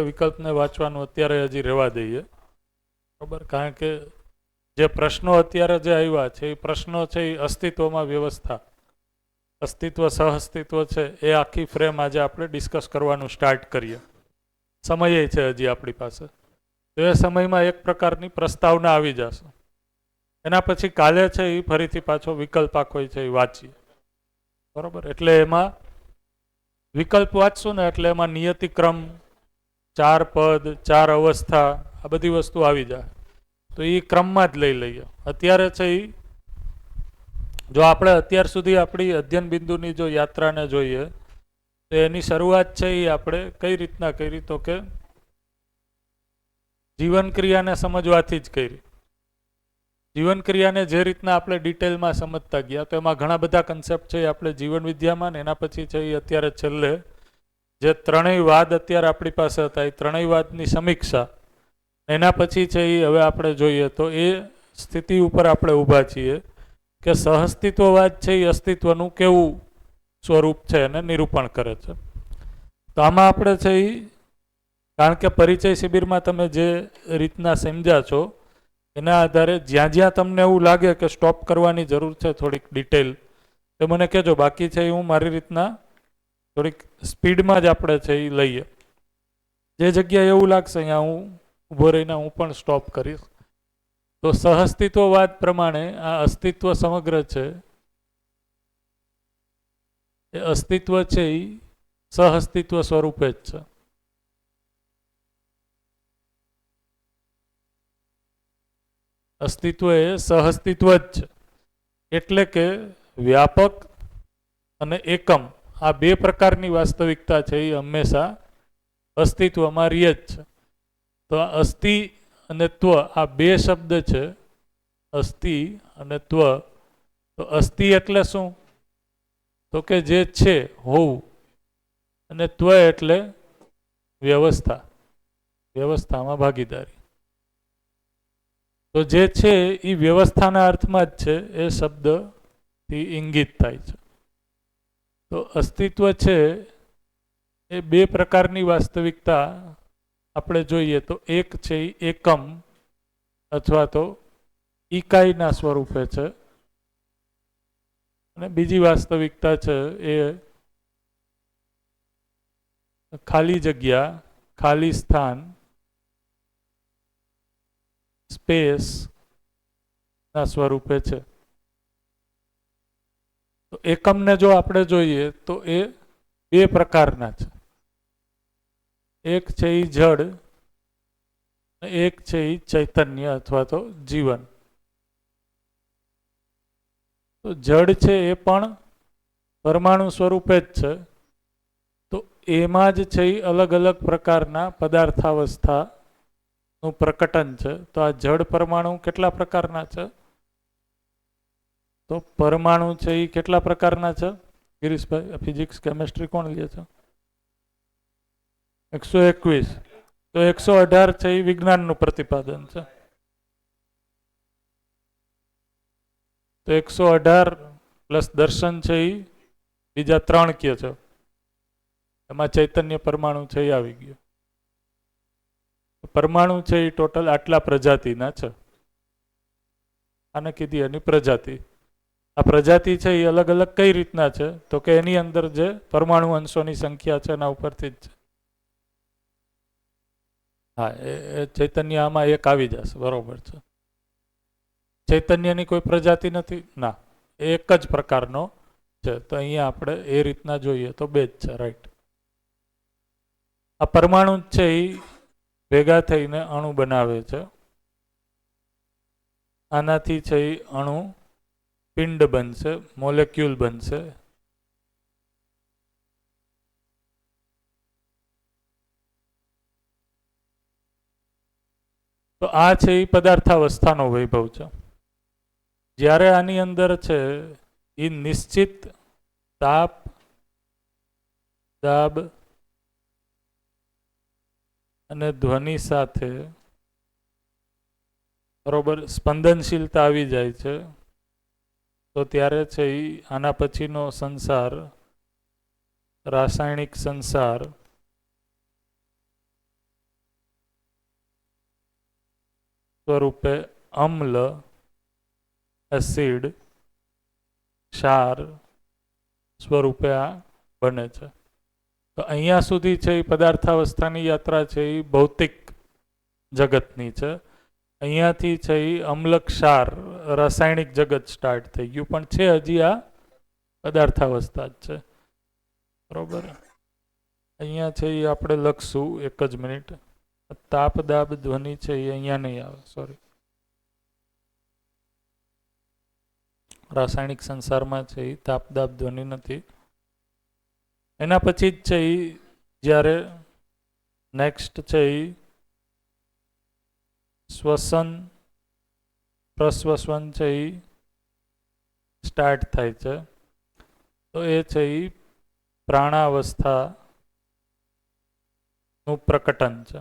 વિકલ્પને વાંચવાનું અત્યારે હજી રહેવા દઈએ, બરાબર? કારણ કે જે પ્રશ્નો અત્યારે જે આવ્યા છે એ પ્રશ્નો છે એ અસ્તિત્વમાં વ્યવસ્થા, અસ્તિત્વ સહઅસ્તિત્વ છે એ આખી ફ્રેમ આજે આપણે ડિસ્કસ કરવાનું સ્ટાર્ટ કરીએ. સમય છે હજી આપણી પાસે, તો એ સમયમાં એક પ્રકારની પ્રસ્તાવના આવી જશે. એના પછી કાલે છે એ ફરીથી પાછો વિકલ્પ આખો છે એ વાંચીએ, બરાબર? એટલે એમાં વિકલ્પ વાંચશું ને એટલે એમાં નિયતિક્રમ, 4 પદ, 4 અવસ્થા, આ બધી વસ્તુ આવી જાય. તો એ ક્રમમાં જ લઈ લઈએ. અત્યારે છે એ જો આપણે અત્યાર સુધી આપણી અધ્યયન બિંદુની જો યાત્રાને જોઈએ તો એની શરૂઆત છે એ આપણે કઈ રીતના કરી, તો કે જીવન ક્રિયાને સમજવાથી જ કરી. જીવન ક્રિયાને જે રીતના આપણે ડિટેલમાં સમજતા ગયા તો એમાં ઘણા બધા કન્સેપ્ટ છે આપણે જીવન વિદ્યામાં, ને એના પછી છે એ અત્યારે છેલ્લે જે ત્રણેય વાદ અત્યારે આપણી પાસે હતા એ ત્રણેય વાદની સમીક્ષા, એના પછી છે એ હવે આપણે જોઈએ તો એ સ્થિતિ ઉપર આપણે ઊભા છીએ કે સહઅસ્તિત્વવાદ છે એ અસ્તિત્વનું કેવું સ્વરૂપ છે એને નિરૂપણ કરે છે. તો આમાં આપણે છે એ, કારણ કે પરિચય શિબિરમાં તમે જે રીતના સમજ્યા છો એના આધારે જ્યાં જ્યાં તમને એવું લાગે કે સ્ટોપ કરવાની જરૂર છે થોડીક ડિટેલ, તો મને કહેજો. બાકી છે એ હું મારી રીતના થોડીક સ્પીડમાં જ આપણે છે એ લઈએ. જે જગ્યાએ એવું લાગશે અહીંયા હું ઊભો રહીને હું પણ સ્ટોપ કરીશ. તો સહઅસ્તિત્વવાદ પ્રમાણે આ અસ્તિત્વ સમગ્ર છે એ અસ્તિત્વ છે એ સહઅસ્તિત્વ સ્વરૂપે જ છે. અસ્તિત્વ એ સહઅસ્તિત્વ જ છે. એટલે કે વ્યાપક અને એકમ આ બે પ્રકારની વાસ્તવિકતા છે એ હંમેશા અસ્તિત્વમાં રહે જ છે. તો આ અસ્તિ અને ત્વ આ બે શબ્દ છે, અસ્તિ અને ત્વ. તો અસ્તિ એટલે શું? તો કે જે છે હોવું, અને ત્વ એટલે વ્યવસ્થા, વ્યવસ્થામાં ભાગીદારી. તો જે છે એ વ્યવસ્થાના અર્થમાં જ છે, એ શબ્દથી ઇંગિત થાય છે. તો અસ્તિત્વ છે એ બે પ્રકારની વાસ્તવિકતા આપણે જોઈએ તો એક છે એ એકમ અથવા તો ઇકાઈના સ્વરૂપે છે, અને બીજી વાસ્તવિકતા છે એ ખાલી જગ્યા, ખાલી સ્થાન, સ્પેસ ના સ્વરૂપે છે. તો એકમને જો આપણે જોઈએ તો એ બે પ્રકારના છે. એક છે એ જડ, એક છે એ ચૈતન્ય અથવા તો જીવન. તો જડ છે એ પણ પરમાણુ સ્વરૂપે જ છે. તો એમાં જ છે એ અલગ અલગ પ્રકારના પદાર્થાવસ્થાનું પ્રકટન છે. તો આ જડ પરમાણુ કેટલા પ્રકારના છે? તો પરમાણુ છે એ કેટલા પ્રકારના છે ગિરીશભાઈ? ફિઝિક્સ કેમેસ્ટ્રી કોણ લે છે? 121. તો 118 છે એ વિજ્ઞાનનું પ્રતિપાદન છે. તો 118 પ્લસ દર્શન છે એ બીજા 3 કે છે. એમાં ચૈતન્ય પરમાણુ છે એ આવી ગયો. પરમાણુ છે એ ટોટલ આટલા પ્રજાતિના છે. આને કીધી એની પ્રજાતિ. આ પ્રજાતિ છે એ અલગ અલગ કઈ રીતના છે? તો કે એની અંદર જે પરમાણુ અંશોની સંખ્યા છે એના ઉપરથી જ છે. હા, એ ચૈતન્ય આમાં એક આવી જશે, બરોબર છે. ચૈતન્યની કોઈ પ્રજાતિ નથી? ના, એક જ પ્રકારનો છે. તો અહીંયા આપણે એ રીતના જોઈએ તો બે જ છે, રાઈટ. આ પરમાણુ છે એ ભેગા થઈને અણુ બનાવે છે. આનાથી છે એ અણુ પિંડ બનશે, મોલેક્યુલ બનશે. તો આ છે એ પદાર્થાવસ્થાનો વૈભવ છે. જ્યારે આની અંદર છે એ નિશ્ચિત તાપ, દાબ અને ધ્વનિ સાથે બરોબર સ્પંદનશીલતા આવી જાય છે, તો ત્યારે છે એ આના પછીનો સંસાર, રાસાયણિક સંસાર, સ્વરૂપે અમ્લ, એસિડ, ક્ષાર સ્વરૂપે આ બને છે. તો અહીંયા સુધી છે એ પદાર્થાવસ્થાની યાત્રા છે એ ભૌતિક જગતની છે. અહીંયાથી છે એ અમ્લ ક્ષાર રાસાયણિક જગત સ્ટાર્ટ થઈ ગયું, પણ છે હજી આ પદાર્થાવસ્થા જ છે. બરોબર. અહીંયા છે એ આપણે લખશું, એક જ મિનિટ. તાપ દાબ ધ્વનિ છે એ અહીંયા નહીં આવે, સોરી. રાસાયણિક સંસારમાં છે એ તાપ દાબ ધ્વનિ નથી. એના પછી જ છે એ જ્યારે નેક્સ્ટ છે એ શ્વસન પ્રશ્વસન છે એ સ્ટાર્ટ થાય છે. તો એ છે એ પ્રાણાવસ્થાનું પ્રકટન છે.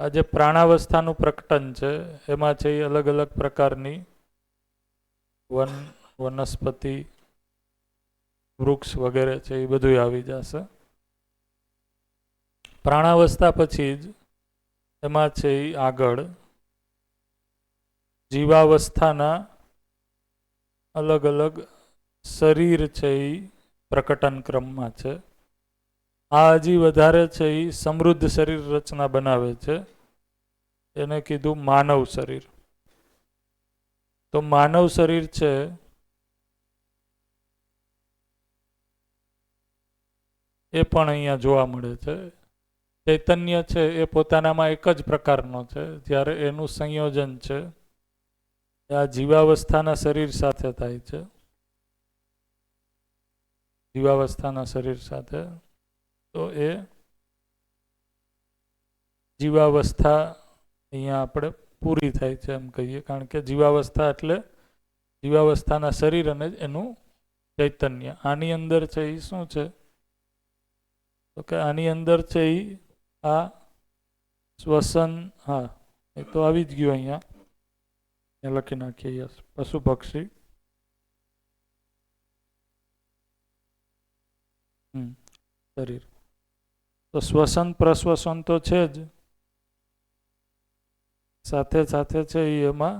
આ જે પ્રાણાવસ્થાનું પ્રકટન છે એમાં છે એ અલગ અલગ પ્રકારની વનસ્પતિ, વૃક્ષ વગેરે છે એ બધું આવી જશે. પ્રાણાવસ્થા પછી જ એમાં છે એ આગળ જીવાવસ્થાના અલગ અલગ શરીર છે એ પ્રકટન ક્રમમાં છે. આ હજી વધારે છે એ સમૃદ્ધ શરીર રચના બનાવે છે. એને કીધું માનવ શરીર. તો માનવ શરીર છે એ પણ અહીંયા જોવા મળે છે. ચૈતન્ય છે એ પોતાનામાં એક જ પ્રકારનો છે, જ્યારે એનું સંયોજન છે આ જીવાવસ્થાના શરીર સાથે થાય છે. જીવાવસ્થાના શરીર સાથે. તો એ જીવાવસ્થા અહીંયા આપણે પૂરી થાય છે એમ કહીએ, કારણ કે જીવાવસ્થા એટલે જીવાવસ્થાના શરીર અને એનું ચૈતન્ય. આની અંદર છે એ શું છે? તો કે આની અંદર છે એ આ શ્વસન, હા એ તો આવી જ ગયું અહીંયા, એ લખી નાખીએ. યસ, પશુ પક્ષી શરીર. તો શ્વસન પ્રશ્વસન તો છે જ, સાથે સાથે છે એમાં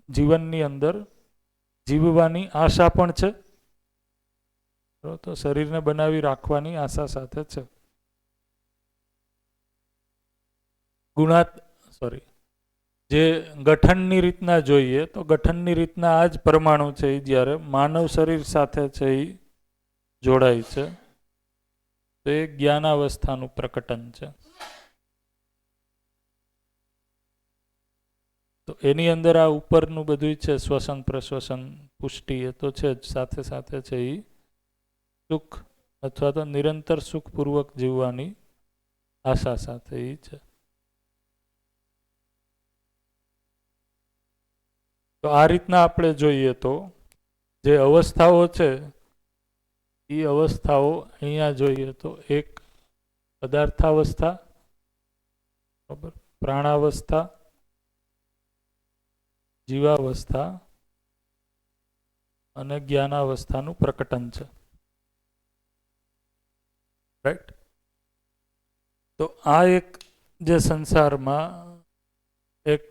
જીવનની અંદર જીવવાની આશા પણ છે. તો શરીરને બનાવી રાખવાની આશા સાથે છે. જે ગઠનની રીતના જોઈએ તો ગઠનની રીતના આ જ પરમાણુ છે એ જ્યારે માનવ શરીર સાથે છે એ જોડાય છે તો એ જ્ઞાનાવસ્થાનું પ્રકટન છે. તો એની અંદર આ ઉપરનું બધું છે, શ્વસન પ્રશ્વસન પુષ્ટિ એ તો છે જ, સાથે સાથે છે એ સુખ અથવા તો નિરંતર સુખપૂર્વક જીવવાની આશા સાથે એ છે. તો આ રીતના આપણે જોઈએ તો જે અવસ્થાઓ છે એ અવસ્થાઓ અહીંયા જોઈએ તો એક પદાર્થાવસ્થા, બરાબર, પ્રાણાવસ્થા, જીવાવસ્થા અને જ્ઞાનાવસ્થાનું પ્રકટન છે. રાઈટ. તો આ એક જે સંસારમાં એક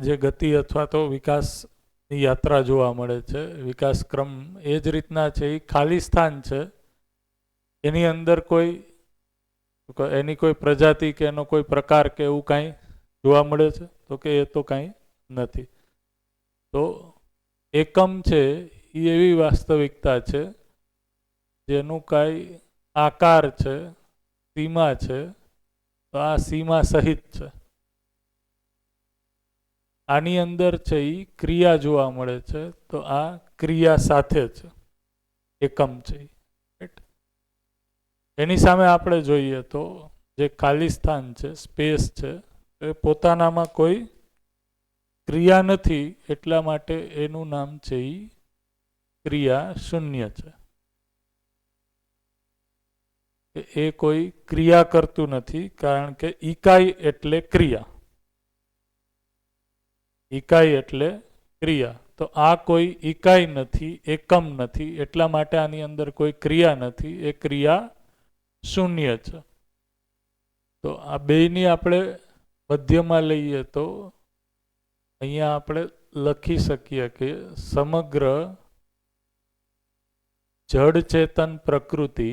જે ગતિ અથવા તો વિકાસની યાત્રા જોવા મળે છે, વિકાસ ક્રમ એ જ રીતના છે. એ ખાલી સ્થાન છે, એની અંદર એની કોઈ પ્રજાતિ કે એનો કોઈ પ્રકાર કે એવું કાંઈ જોવા મળે છે? તો કે એ તો કાંઈ નથી. તો એકમ છે એ એવી વાસ્તવિકતા છે જેનું કાંઈ આકાર છે, સીમા છે. તો આ સીમા સહિત છે. આની અંદર છે એ ક્રિયા જોવા મળે છે, તો આ ક્રિયા સાથે છે, એકમ છે. એની સામે આપણે જોઈએ તો જે ખાલી સ્થાન છે, સ્પેસ છે, એ પોતાનામાં કોઈ ક્રિયા નથી, એટલા માટે એનું નામ છે એ ક્રિયા શૂન્ય છે. એ કોઈ ક્રિયા કરતું નથી, કારણ કે ઇકાઈ એટલે ક્રિયા. ઇકાઈ એટલે ક્રિયા. તો આ કોઈ ઇકાઈ નથી, એકમ નથી, એટલા માટે આની અંદર કોઈ ક્રિયા નથી. એ ક્રિયા શૂન્ય છે. તો આ બેયની આપણે મધ્યમાં લઈએ તો અહીંયા આપણે લખી શકીએ કે સમગ્ર જડ ચેતન પ્રકૃતિ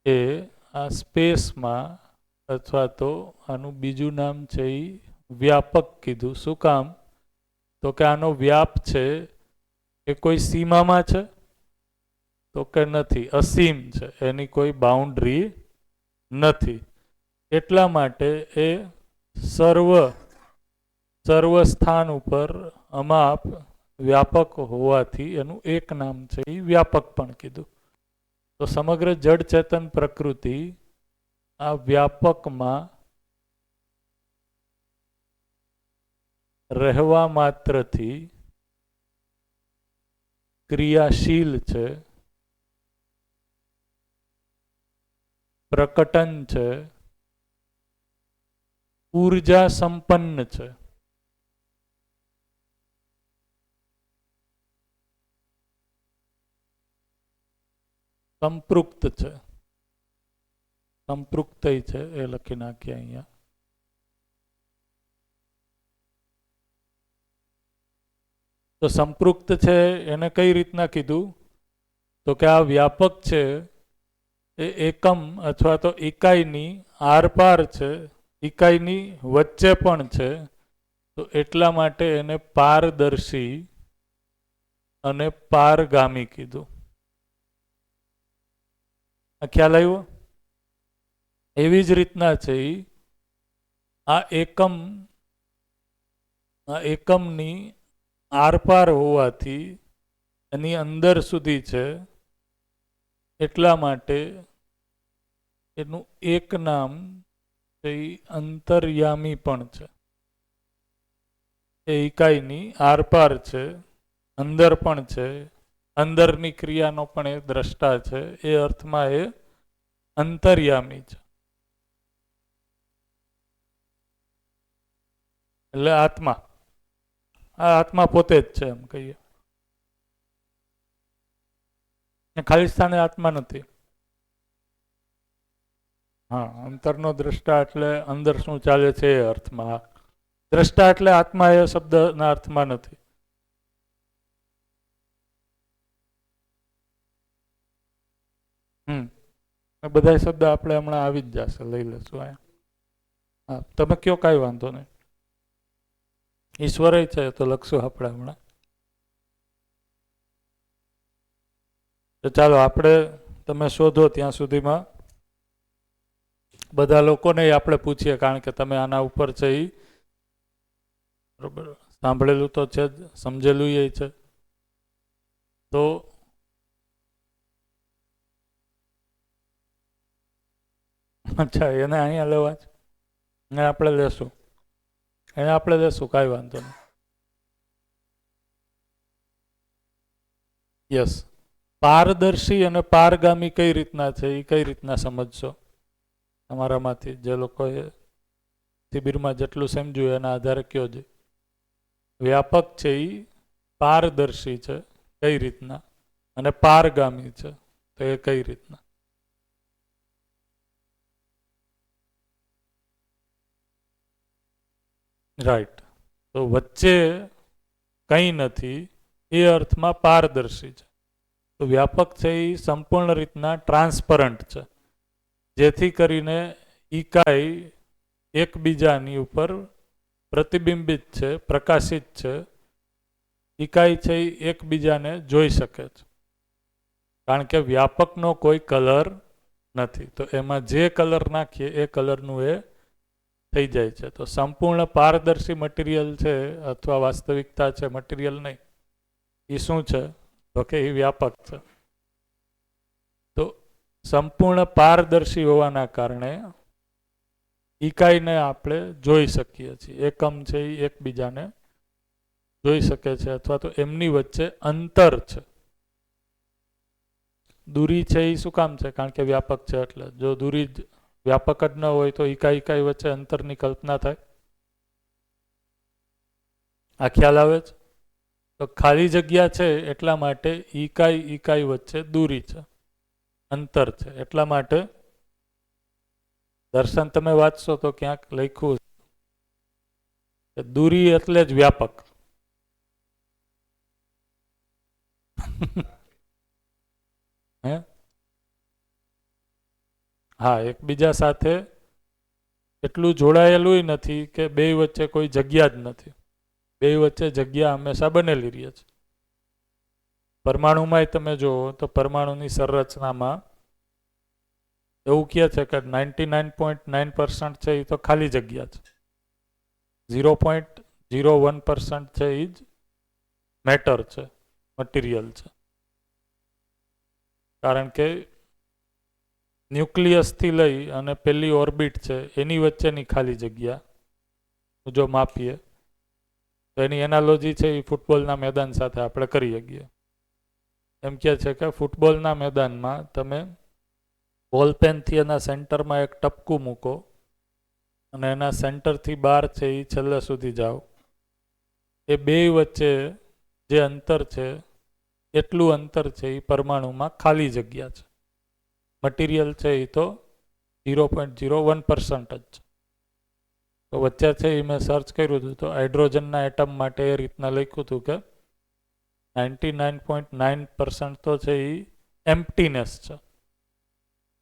એ આ સ્પેસમાં અથવા તો આનું બીજું નામ છે એ વ્યાપક કીધું. શું કામ? તો કે આનો વ્યાપ છે એ કોઈ સીમામાં છે તો કે નથી, અસીમ છે, એની કોઈ બાઉન્ડ્રી નથી. એટલા માટે એ સર્વ સ્થાન ઉપર અમાપ વ્યાપક હોવાથી એનું એક નામ છે એ વ્યાપક પણ કીધું. તો સમગ્ર જડ ચેતન પ્રકૃતિ આ વ્યાપકમાં રહેવા માત્રથી ક્રિયાશીલ છે, પ્રકટન છે, ઊર્જા સંપન્ન છે. સંપૃક્ત છે. સંપૃક્ત છે એ લખી નાખીએ અહીંયા. તો સંપૃક્ત છે એને કઈ રીતના કીધું? તો કે આ વ્યાપક છે એ એકમ અથવા તો ઇકાઈની આરપાર છે, ઇકાઈની વચ્ચે પણ છે. તો એટલા માટે એને પારદર્શી અને પારગામી કીધું. આ ખ્યાલ આવ્યો? એવી જ રીતના છે આ એકમની આરપાર હોવાથી એની અંદર સુધી છે. એટલા માટે એનું એક નામ એ અંતર્યામી પણ છે. એ ઇકાઈની આરપાર છે, અંદર પણ છે, અંદરની ક્રિયાનો પણ એ દ્રષ્ટા છે. એ અર્થમાં એ અંતર્યામી છે. એટલે આત્મા, આ આત્મા પોતે જ છે એમ કહીએ. ખાલી સ્થાને આત્મા નથી. હા, અંતરનો દ્રષ્ટા એટલે અંદર શું ચાલે છે એ અર્થમાં. દ્રષ્ટા એટલે આત્મા એ શબ્દના અર્થમાં નથી. બધા શબ્દ આપણે હમણાં આવી જ જશે, લઈ લેશું. હા, તમે કયો, કાંઈ વાંધો નહીં. ઈશ્વર છે તો લખશું આપણે હમણાં. તો ચાલો આપણે તમે શોધો ત્યાં સુધીમાં બધા લોકોને આપણે પૂછીએ, કારણ કે તમે આના ઉપર છે એ બરોબર સાંભળેલું તો છે જ, સમજેલું એ છે. તો અચ્છા, એને અહીંયા લેવા જ, એને આપણે લેશું, કાંઈ વાંધો નહીં. યસ, પારદર્શી અને પારગામી કઈ રીતના છે એ કઈ રીતના સમજશો? તમારામાંથી જે લોકોએ શિબિરમાં જેટલું સમજ્યું એના આધારે કયો છે. વ્યાપક છે એ પારદર્શી છે કઈ રીતના, અને પારગામી છે તો એ કઈ રીતના? રાઈટ. તો વચ્ચે કંઈ નથી એ અર્થમાં પારદર્શી છે. તો વ્યાપક છે એ સંપૂર્ણ રીતના ટ્રાન્સપરન્ટ છે, જેથી કરીને ઇકાઈ એકબીજાની ઉપર પ્રતિબિંબિત છે, પ્રકાશિત છે. ઇકાઈ છે એ એકબીજાને જોઈ શકે છે, કારણ કે વ્યાપકનો કોઈ કલર નથી. તો એમાં જે કલર નાખીએ એ કલરનું એ થઈ જાય છે. તો સંપૂર્ણ પારદર્શી મટીરિયલ છે અથવા વાસ્તવિકતા છે, મટીરિયલ નહીં, એ શું છે? તો કે એ વ્યાપક છે. તો સંપૂર્ણ પારદર્શી હોવાના કારણે ઇકાઈને આપણે જોઈ શકીએ છીએ. એકમ છે એ એકબીજાને જોઈ શકે છે, અથવા તો એમની વચ્ચે અંતર છે. દૂરી છે એ શું કામ છે? કારણ કે વ્યાપક છે એટલે. જો દૂરી વ્યાપક જ ન હોય તો ઇકાઈ વચ્ચે અંતરની કલ્પના થાય? આ ખ્યાલ આવે છે? તો ખાલી જગ્યા છે એટલા માટે ઇકાઈ વચ્ચે દૂરી છે. અંતર છે. એટલા માટે દર્શન તમે વાંચશો તો ક્યાંક લખ્યું કે દૂરી એટલે જ વ્યાપક. હે હા, એકબીજા સાથે એટલું જોડાયેલું નથી કે બે વચ્ચે કોઈ જગ્યા જ નથી. બે વચ્ચે જગ્યા હંમેશા બનેલી રહે છે. પરમાણુમાંય તમે જુઓ તો પરમાણુની સંરચનામાં એવું કહે છે કે 99.9% છે એ તો ખાલી જગ્યા છે. 0.01% છે એ જ મેટર છે, મટીરિયલ છે. કારણ કે ન્યુક્લિયસથી લઈ અને પેલી ઓર્બિટ છે એની વચ્ચેની ખાલી જગ્યા જો માપીએ તો એની એનાલોજી છે એ ફૂટબોલના મેદાન સાથે આપણે કરી શકીએ. એમ કહે છે કે ફૂટબોલના મેદાનમાં તમે બોલપેનથી એના સેન્ટરમાં એક ટપકું મૂકો અને એના સેન્ટરથી બહાર છે એ છેલ્લે સુધી જાઓ. એ બે વચ્ચે જે અંતર છે એટલું અંતર છે એ પરમાણુમાં ખાલી જગ્યા છે. મટીરિયલ છે એ તો 0.01% જ છે. તો વચ્ચે છે એ મેં સર્ચ કર્યું હતું તો હાઇડ્રોજનના એટમ માટે એ રીતના લખ્યું હતું કે 99.9% તો છે એ એમ્પ્ટીનેસ છે,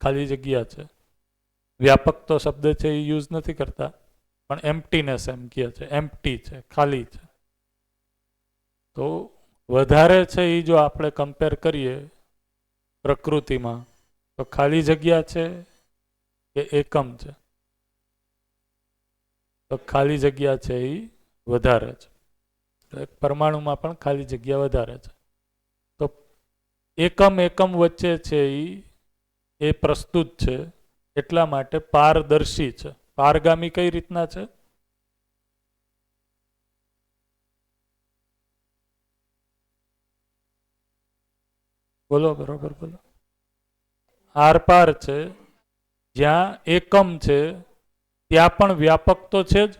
ખાલી જગ્યા છે. વ્યાપક તો શબ્દ છે એ યુઝ નથી કરતા, પણ એમ્પ્ટીનેસ એમ કહે છે, એમ્પ્ટી છે, ખાલી છે. તો વધારે છે એ જો આપણે કમ્પેર કરીએ પ્રકૃતિમાં તો ખાલી જગ્યા છે કે એકમ છે? તો ખાલી જગ્યા છે એ વધારે છે. પરમાણુમાં પણ ખાલી જગ્યા વધારે છે. તો એકમ વચ્ચે છે એ પ્રસ્તુત છે એટલા માટે પારદર્શી છે. પારગામી કઈ રીતના છે? બોલો, બરોબર બોલો. આરપાર છે. જ્યાં એકમ છે ત્યાં પણ વ્યાપક તો છે જ.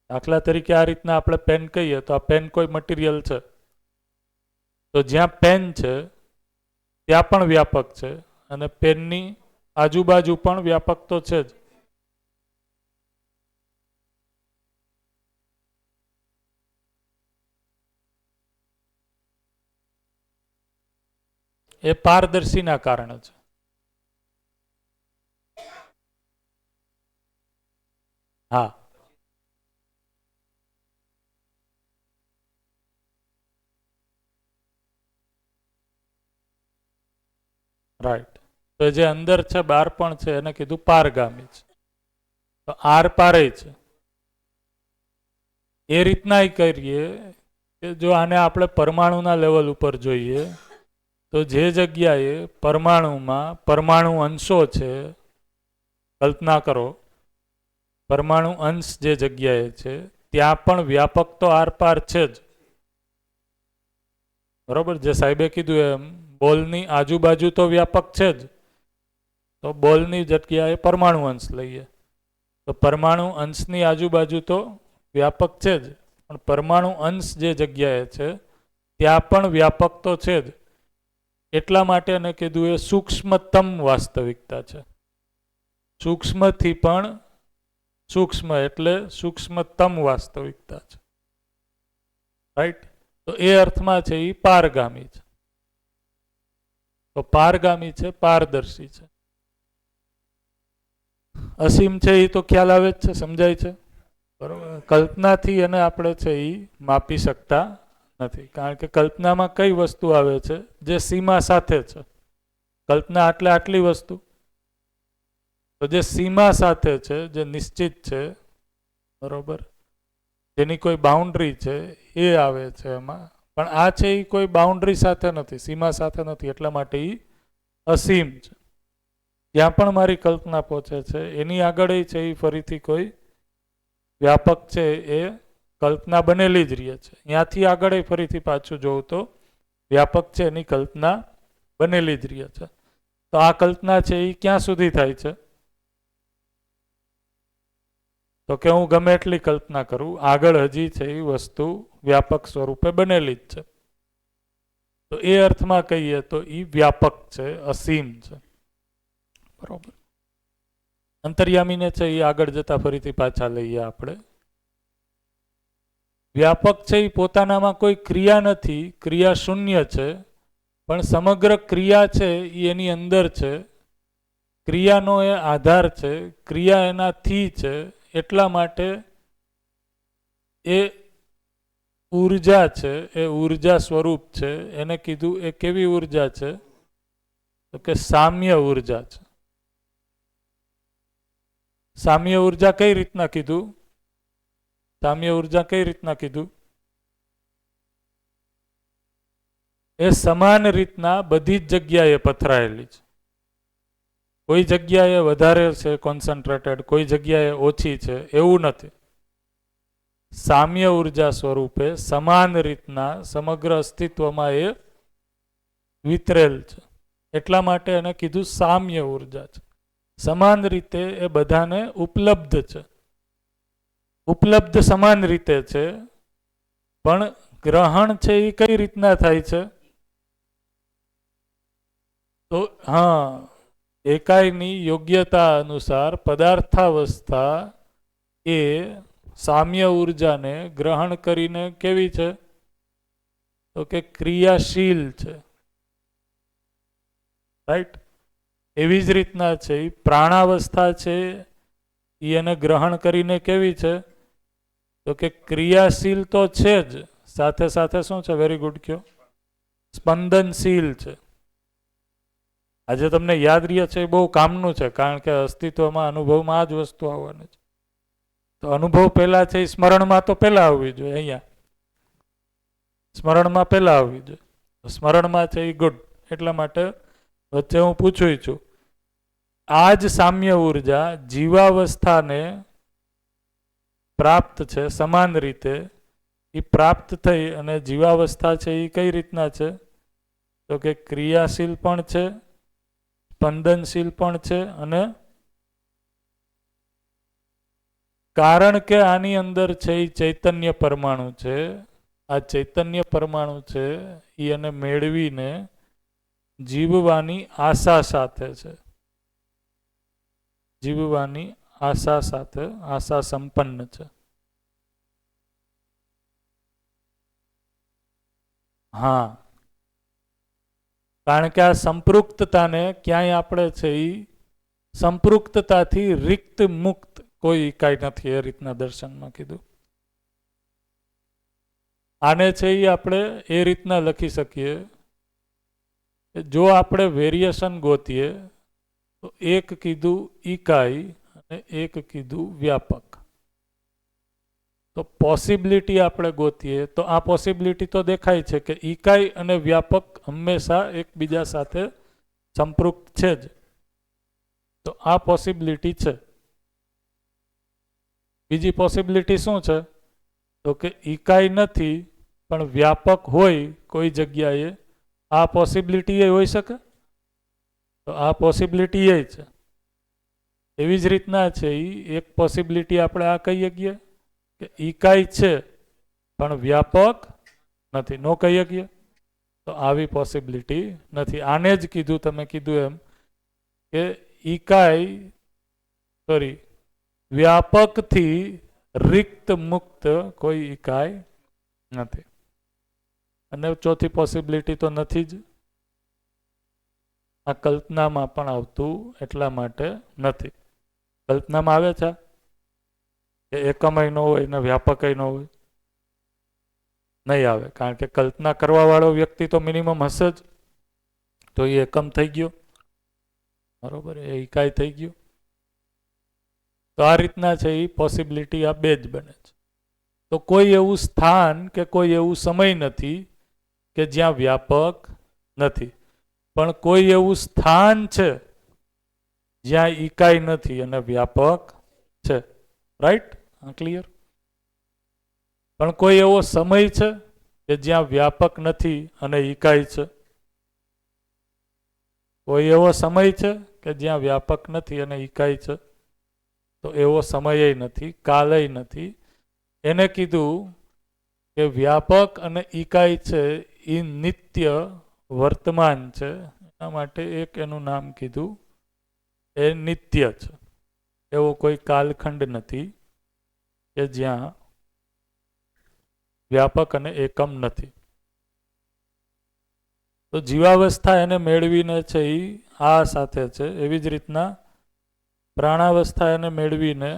દાખલા તરીકે આ રીતના આપણે પેન કહીએ તો આ પેન કોઈ મટીરિયલ છે, તો જ્યાં પેન છે ત્યાં પણ વ્યાપક છે અને પેનની આજુબાજુ પણ વ્યાપક તો છે જ. એ પારદર્શીના કારણે છે. હા, રાઈટ. તો જે અંદર છે બહાર પણ છે એને કીધું પારગામી છે. તો આર પારે છે. એ રીતના કરીએ કે જો આને આપણે પરમાણુના લેવલ ઉપર જોઈએ તો જે જગ્યાએ પરમાણુમાં પરમાણુ અંશો છે, કલ્પના કરો પરમાણુ અંશ જે જગ્યાએ છે ત્યાં પણ વ્યાપક તો આરપાર છે જ. બરોબર, જે સાહેબે કીધું એમ બોલની આજુબાજુ તો વ્યાપક છે જ. તો બોલની જગ્યાએ પરમાણુ અંશ લઈએ તો પરમાણુ અંશની આજુબાજુ તો વ્યાપક છે જ, પણ પરમાણુ અંશ જે જગ્યાએ છે ત્યાં પણ વ્યાપક તો છે જ. એટલા માટે એને કીધું એ સૂક્ષ્મતમ વાસ્તવિકતા છે. સૂક્ષ્મથી પણ સૂક્ષ્મ એટલે સૂક્ષ્મતમ વાસ્તવિકતા છે. રાઈટ. તો એ અર્થમાં છે એ પારગામી છે. તો પારગામી છે, પારદર્શી છે. અસીમ છે એ તો ખ્યાલ આવે જ છે, સમજાય છે. બરોબર. કલ્પનાથી એને આપણે છે એ માપી શકતા નથી, કારણ કે કલ્પનામાં કઈ વસ્તુ આવે છે જે સીમા સાથે છે. કલ્પના એટલે આટલી વસ્તુ, તો જે સીમા સાથે છે, જે નિશ્ચિત છે, બરોબર, જેની કોઈ બાઉન્ડ્રી છે એ આવે છે એમાં. પણ આ છે એ કોઈ બાઉન્ડ્રી સાથે નથી, સીમા સાથે નથી, એટલા માટે એ અસીમ છે. જ્યાં પણ મારી કલ્પના પહોંચે છે એની આગળ છે એ ફરીથી કોઈ વ્યાપક છે એ કલ્પના બનેલી જ રહે છે. ત્યાંથી આગળ ફરીથી પાછું જોઉં તો વ્યાપક છે એની કલ્પના બનેલી જ રહે છે. તો આ કલ્પના છે એ ક્યાં સુધી થાય છે? તો કે હું ગમે એટલી કલ્પના કરું, આગળ હજી છે એ વસ્તુ વ્યાપક સ્વરૂપે બનેલી જ છે. તો એ અર્થમાં કહીએ તો એ વ્યાપક છે, અસીમ છે. બરોબર. અંતર્યામીને છે એ આગળ જતા ફરીથી પાછા લઈએ આપણે. વ્યાપક છે એ પોતાનામાં કોઈ ક્રિયા નથી, ક્રિયા શૂન્ય છે, પણ સમગ્ર ક્રિયા છે એ એની અંદર છે. ક્રિયાનો એ આધાર છે, ક્રિયા એનાથી છે, એટલા માટે એ ઉર્જા છે, એ ઉર્જા સ્વરૂપ છે. એને કીધું એ કેવી ઉર્જા છે? તો કે સામ્ય ઉર્જા છે. સામ્ય ઉર્જા કઈ રીતના કીધું? સામ્ય ઉર્જા કઈ રીતના કીધું? એ સમાન રીતના બધી જ જગ્યાએ પથરાયેલી છે. કોઈ જગ્યાએ વધારે છે કોન્સન્ટ્રેટેડ, કોઈ જગ્યાએ ઓછી છે, એવું નથી. સામ્ય ઉર્જા સ્વરૂપે સમાન રીતના સમગ્ર અસ્તિત્વમાં એ વિતરેલ છે. એટલા માટે એને કીધું સામ્ય ઉર્જા છે. સમાન રીતે એ બધાને ઉપલબ્ધ છે. ઉપલબ્ધ સમાન રીતે છે, પણ ગ્રહણ છે એ કઈ રીતના થાય છે? તો હા, એકાયની યોગ્યતા અનુસાર પદાર્થાવસ્થા એ સામ્ય ઉર્જાને ગ્રહણ કરીને કેવી છે? તો કે ક્રિયાશીલ છે. રાઈટ? એવી જ રીતના છે પ્રાણાવસ્થા છે એ એને ગ્રહણ કરીને કેવી છે? તો કે ક્રિયાશીલ તો છે જ, સાથે સાથે શું છે? વેરી ગુડ કયો, સ્પંદનશીલ છે. આજે તમને યાદ રહે છે એ બહુ કામનું છે, કારણ કે અસ્તિત્વમાં અનુભવમાં આ જ વસ્તુ આવવાની છે. તો અનુભવ પહેલા છે એ સ્મરણમાં તો પહેલા આવવી જોઈએ. અહીંયા સ્મરણમાં પહેલા આવવી જોઈએ. સ્મરણમાં છે એ ગુડ. એટલા માટે વચ્ચે હું પૂછું છું, આ જ સામ્ય ઉર્જા જીવાવસ્થાને પ્રાપ્ત છે સમાન રીતે. એ પ્રાપ્ત થઈ અને જીવાવસ્થા છે એ કઈ રીતના છે? તો કે ક્રિયાશીલ પણ છે, સ્પંદનશીલ પણ છે, અને કારણ કે આની અંદર છે એ ચૈતન્ય પરમાણુ છે. આ ચૈતન્ય પરમાણુ છે એ એને મેળવીને જીવવાની આશા સાથે છે. જીવવાની આશા સાથે આશા સંપન્ન છે. હા, કારણ કે આ સંપૃક્તતાને ક્યાંય આપણે છે એ સંપૃક્તતાથી રિક્ત મુક્ત કોઈ ઇકાઈ નથી, એ રીતના દર્શનમાં કીધું. આને છે એ આપણે એ રીતના લખી શકીએ, જો આપણે વેરિએશન ગોતીએ તો એક કીધું ઇકાઈ અને એક કીધું વ્યાપક. તો પોસિબિલિટી આપણે ગોતીએ તો આ પોસિબિલિટી તો દેખાય છે કે ઇકાઈ અને વ્યાપક હંમેશા એકબીજા સાથે સંપૃક્ત છે જ. તો આ પોસિબિલિટી છે. બીજી પોસિબિલિટી શું છે? તો કે ઇકાઈ નથી પણ વ્યાપક હોય કોઈ જગ્યાએ. આ પોસિબિલિટી એ હોઈ શકે? તો આ પોસિબિલિટી એ છે. એવી જ રીતના છે એ એક પોસિબિલિટી આપણે આ કહી શકીએ કે ઇકાઈ છે પણ વ્યાપક નથી, નો કહી શકીએ? તો આવી પોસિબિલિટી નથી. આને જ કીધું, તમે કીધું એમ કે ઇકાઈ વ્યાપકથી રિક્ત મુક્ત કોઈ ઇકાઈ નથી. અને ચોથી પોસિબિલિટી તો નથી જ. આ કલ્પનામાં પણ આવતું એટલા માટે નથી. કલ્પનામાં આવે છે કે એકમય ન હોય ને વ્યાપકય ન હોય? નહીં આવે, કારણ કે કલ્પના કરવા વાળો વ્યક્તિ તો મિનિમમ હશે જ. તો એ એકમ થઈ ગયો, બરોબર, એ ઇકાઈ થઈ ગયું. તો આ રીતના છે એ પોસિબિલિટી આ બે જ બને છે. તો કોઈ એવું સ્થાન કે કોઈ એવું સમય નથી કે જ્યાં વ્યાપક નથી, પણ કોઈ એવું સ્થાન છે જ્યાં ઇકાઈ નથી અને વ્યાપક છે. રાઈટ? ક્લિયર? પણ કોઈ એવો સમય છે કે જ્યાં વ્યાપક નથી અને ઇકાઈ છે? કોઈ એવો સમય છે કે જ્યાં વ્યાપક નથી અને ઇકાઈ છે? તો એવો સમયય નથી, કાલય નથી. એને કીધું કે વ્યાપક અને ઇકાઈ છે એ નિત્ય વર્તમાન છે, એના માટે એક એનું નામ કીધું એ નિત્ય છે. એવો કોઈ કાલખંડ નથી કે જ્યાં વ્યાપક અને એકમ નથી. તો જીવાવસ્થા એને મેળવીને છે એ આ સાથે છે. એવી જ રીતના પ્રાણાવસ્થા એને મેળવીને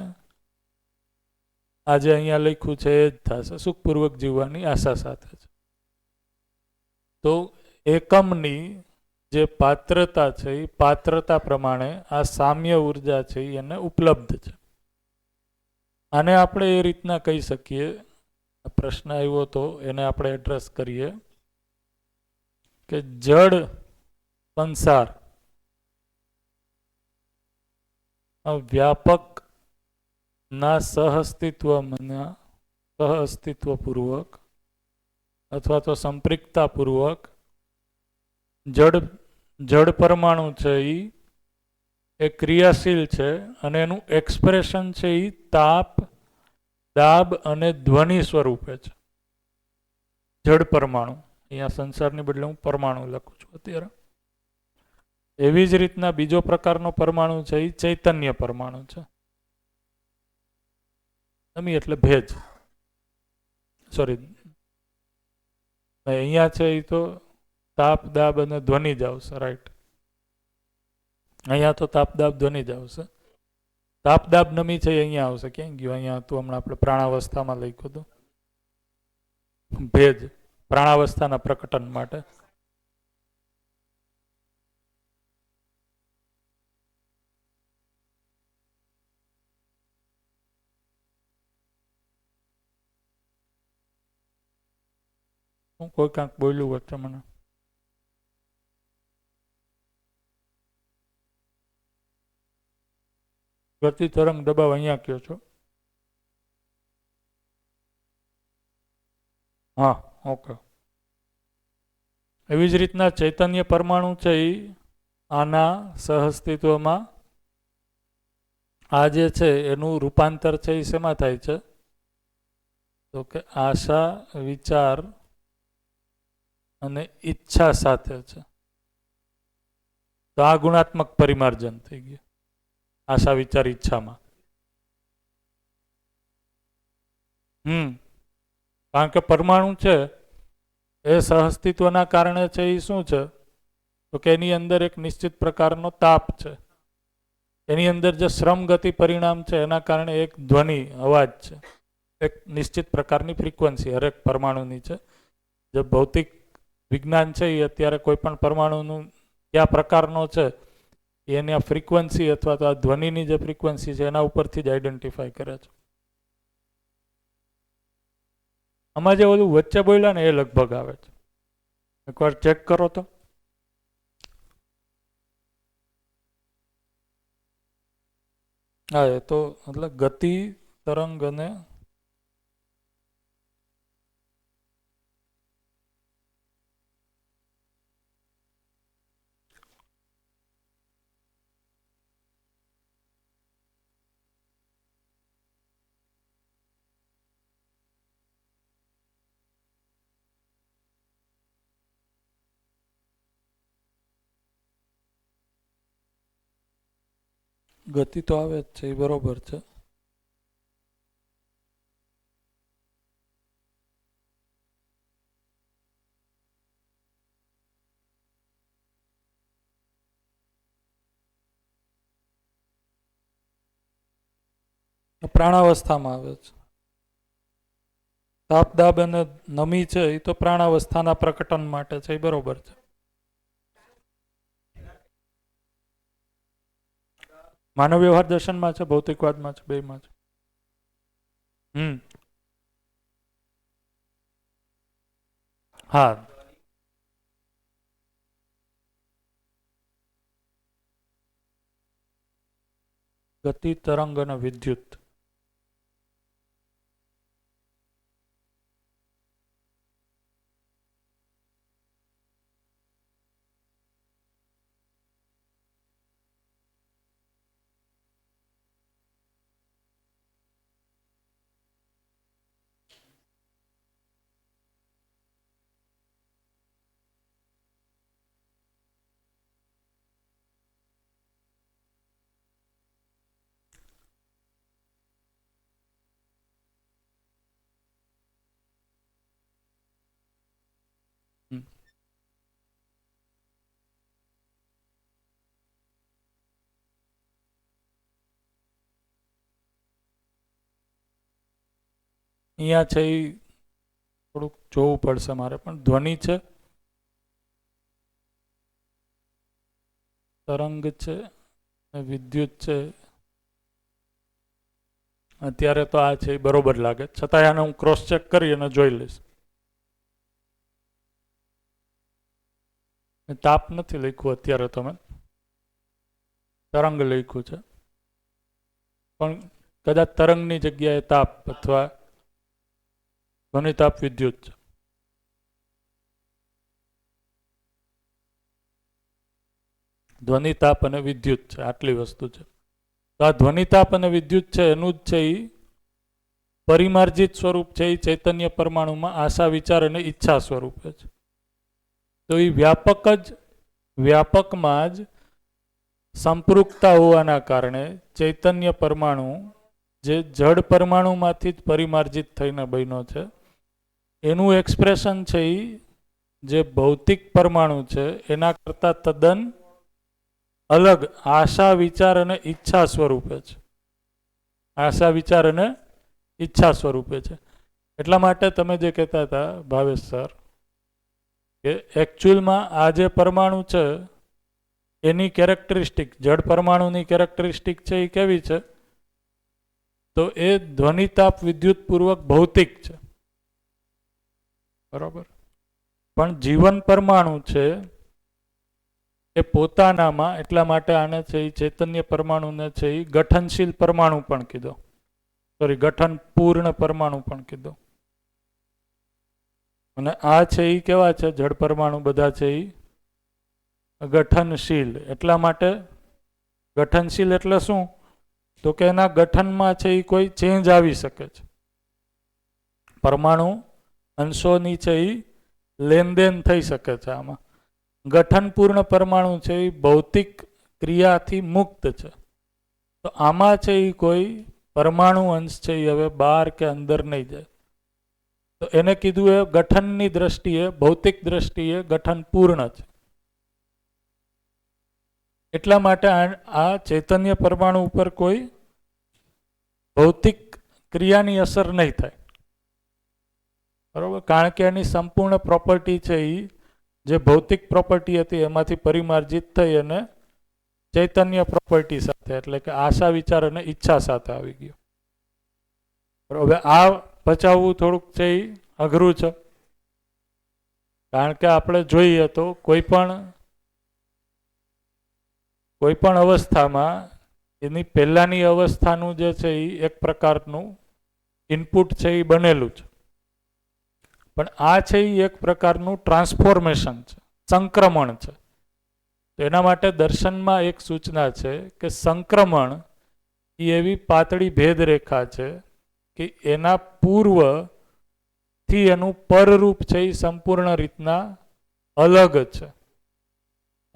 આજે અહીંયા લખ્યું છે એ જ થશે, સુખપૂર્વક જીવવાની આશા સાથે છે. તો એકમની જે પાત્રતા છે એ પાત્રતા પ્રમાણે આ સામ્ય ઉર્જા છે એને ઉપલબ્ધ છે. આને આપણે એ રીતના કહી શકીએ, પ્રશ્ન આવ્યો તો એને આપણે એડ્રેસ કરીએ કે જડ સંસાર વ્યાપક ના સહઅસ્તિત્વપૂર્વક અથવા તો સંપૃક્તાપૂર્વક જડ પરમાણુ છે એ ક્રિયાશીલ છે અને એનું એક્સપ્રેશન છે એ તાપ, દાબ અને ધ્વનિ સ્વરૂપે છે. જડ પરમાણુ, અહીંયા સંસારની બદલે હું પરમાણુ લખું છું અત્યારે. એવી જ રીતના બીજો પ્રકારનો પરમાણુ છે એ ચૈતન્ય પરમાણુ છે. એટલે ભેજ, સોરી, અહીંયા છે એ તો તાપ, દાબ અને ધ્વનિ જ આવશે, રાઈટ. અહીંયા તો તાપ, દાબ, ધ્વનિ જ આવશે. તાપ, દાબ, નમી છે અહીંયા આવશે. ક્યાં ગયું? અહીંયા હતું હમણાં આપણે પ્રાણાવસ્થામાં લખ્યું હતું ભેજ, પ્રાણાવસ્થાના પ્રકટન માટે. હું કોઈ કાંક બોલ્યું વચ્ચે મને. ગતિ, તરંગ, દબાવ અહીંયા કયો છો? હા, ઓકે. એવી જ રીતના ચૈતન્ય પરમાણુ છે એ આના સહઅસ્તિત્વમાં આ જે છે એનું રૂપાંતર છે એ શેમાં થાય છે? તો કે આશા, વિચાર અને ઈચ્છા સાથે છે. તો આ ગુણાત્મક પરિમાર્જન થઈ ગયું આશા, વિચાર, ઈચ્છામાં. કારણ કે પરમાણુ છે એ સહઅસ્તિત્વના કારણે છે એ શું છે? તો કે એની અંદર એક નિશ્ચિત પ્રકારનો તાપ છે. એની અંદર જે શ્રમ ગતિ પરિણામ છે એના કારણે એક ધ્વનિ, અવાજ છે. એક નિશ્ચિત પ્રકારની ફ્રીક્વન્સી હરેક પરમાણુની છે. જે ભૌતિક વિજ્ઞાન છે એ અત્યારે કોઈ પણ પરમાણુનું કયા પ્રકારનો છે એની આ ફ્રીક્વન્સી અથવા તો આ ધ્વનિની જે ફ્રીક્વન્સી છે એના ઉપરથી જ આઈડેન્ટિફાય કરે છે. આમાં જે બધું વચ્ચે બોલ્યા ને એ લગભગ આવે છે. એકવાર ચેક કરો તો. હા, એ તો મતલબ ગતિ, તરંગ અને ગતિ તો આવે જ છે, એ બરોબર છે. પ્રાણાવસ્થામાં આવે છે. તાપ, દાબ અને નમી છે એ તો પ્રાણાવસ્થાના પ્રકટન માટે છે, એ બરોબર છે. માનવ વ્યવહાર દર્શનમાં છે, ભૌતિકવાદમાં છે, બેમાં છે. હા, ગતિ, તરંગ અને વિદ્યુત. અહીંયા છે એ થોડુંક જોવું પડશે મારે, પણ ધ્વનિ છે, તરંગ છે, વિદ્યુત છે. અત્યારે તો આ છે એ બરોબર લાગે, છતાંય આને હું ક્રોસ ચેક કરી અને જોઈ લઈશ. તાપ નથી લખ્યું અત્યારે, તમે તરંગ લખ્યું છે, પણ કદાચ તરંગની જગ્યાએ તાપ અથવા ધ્વનિ તાપ વિદ્યુત છે. ધ્વનિ તાપ અને વિદ્યુત છે, આટલી વસ્તુ છે. તો આ ધ્વનિ તાપ અને વિદ્યુત છે એનું જ છે એ પરિમાર્જિત સ્વરૂપ છે, એ ચૈતન્ય પરમાણુમાં આશા, વિચાર અને ઈચ્છા સ્વરૂપે છે. તો એ વ્યાપકમાં જ સંપૃક્તતા હોવાના કારણે ચૈતન્ય પરમાણુ જે જડ પરમાણુમાંથી જ પરિમાર્જિત થઈને બન્યો છે, એનું એક્સપ્રેશન છે એ જે ભૌતિક પરમાણુ છે એના કરતાં તદ્દન અલગ આશા, વિચાર અને ઈચ્છા સ્વરૂપે છે. આશા, વિચાર અને ઈચ્છા સ્વરૂપે છે. એટલા માટે તમે જે કહેતા હતા ભાવેશ સર કે એકચ્યુઅલમાં આ જે પરમાણુ છે એની કેરેક્ટરિસ્ટિક, જડ પરમાણુની કેરેક્ટરિસ્ટિક છે એ કેવી છે? તો એ ધ્વનિતાપ વિદ્યુત પૂર્વક ભૌતિક છે, બરાબર. પણ જીવન પરમાણુ છે એ પોતાનામાં, એટલા માટે આને છે એ ચૈતન્ય પરમાણુને છે એ ગઠનશીલ પરમાણુ પણ કીધો, સોરી ગઠન પૂર્ણ પરમાણુ પણ કીધો. અને આ છે એ કેવા છે? જડ પરમાણુ બધા છે એ ગઠનશીલ. એટલા માટે ગઠનશીલ એટલે શું? તો કે એના ગઠનમાં છે એ કોઈ ચેન્જ આવી શકે છે. પરમાણુ અંશોની છે એ લેનદેન થઈ શકે છે. આમાં ગઠનપૂર્ણ પરમાણુ છે એ ભૌતિક ક્રિયાથી મુક્ત છે. તો આમાં છે એ કોઈ પરમાણુ અંશ છે એ હવે બહાર કે અંદર નહીં જાય. તો એને કીધું એ ગઠનની દ્રષ્ટિએ, ભૌતિક દ્રષ્ટિએ ગઠન પૂર્ણ છે. એટલા માટે આ ચૈતન્ય પરમાણુ ઉપર કોઈ ભૌતિક ક્રિયાની અસર નહીં થાય, બરોબર. કારણ કે એની સંપૂર્ણ પ્રોપર્ટી છે એ જે ભૌતિક પ્રોપર્ટી હતી એમાંથી પરિમાર્જિત થઈ અને ચૈતન્ય પ્રોપર્ટી સાથે, એટલે કે આશા, વિચાર અને ઈચ્છા સાથે આવી ગયો. હવે આ બચાવવું થોડુંક છે એ અઘરું છે, કારણ કે આપણે જોઈએ તો કોઈ પણ અવસ્થામાં એની પહેલાની અવસ્થાનું જે છે એ એક પ્રકારનું ઇનપુટ છે એ બનેલું છે. પણ આ છે એ એક પ્રકારનું ટ્રાન્સફોર્મેશન છે, સંક્રમણ છે. તો એના માટે દર્શનમાં એક સૂચના છે કે સંક્રમણ એ એવી પાતળી ભેદરેખા છે કે એના પૂર્વથી એનું પરરૂપ છે એ સંપૂર્ણ રીતના અલગ છે.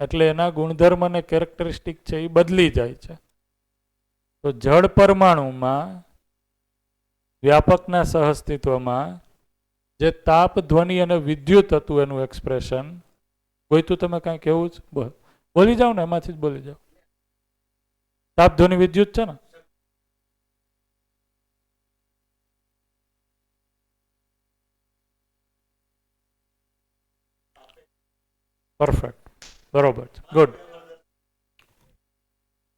એટલે એના ગુણધર્મ અને કેરેક્ટરિસ્ટિક છે એ બદલી જાય છે. તો જળ પરમાણુમાં વ્યાપકના સહઅસ્તિત્વમાં જે તાપ, ધ્વનિ અને વિદ્યુત હતું એનું એક્સપ્રેશન, ગોઈતું તમે કાંઈ કહેવું જ બોલી જાઓ ને, એમાંથી જ બોલી જાઓ. તાપ, ધ્વનિ, વિદ્યુત છે ને? પરફેક્ટ, બરોબર છે, ગુડ.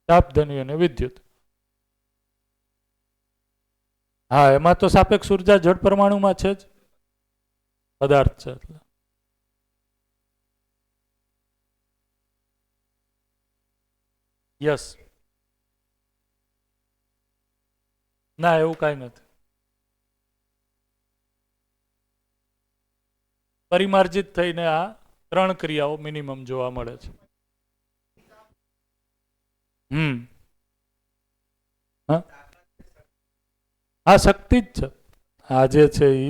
તાપ, ધ્વનિ અને વિદ્યુત. હા, એમાં તો સાપેક્ષ ઉર્જા જડ પરમાણુમાં છે જ, પદાર્થ છે એટલે. યસ. ના, એવું કાંઈ નથી. પરિમાર્જિત થઈને આ 3 ક્રિયાઓ મિનિમમ જોવા મળે છે. હા, શક્તિ જ છે આ જે છે એ.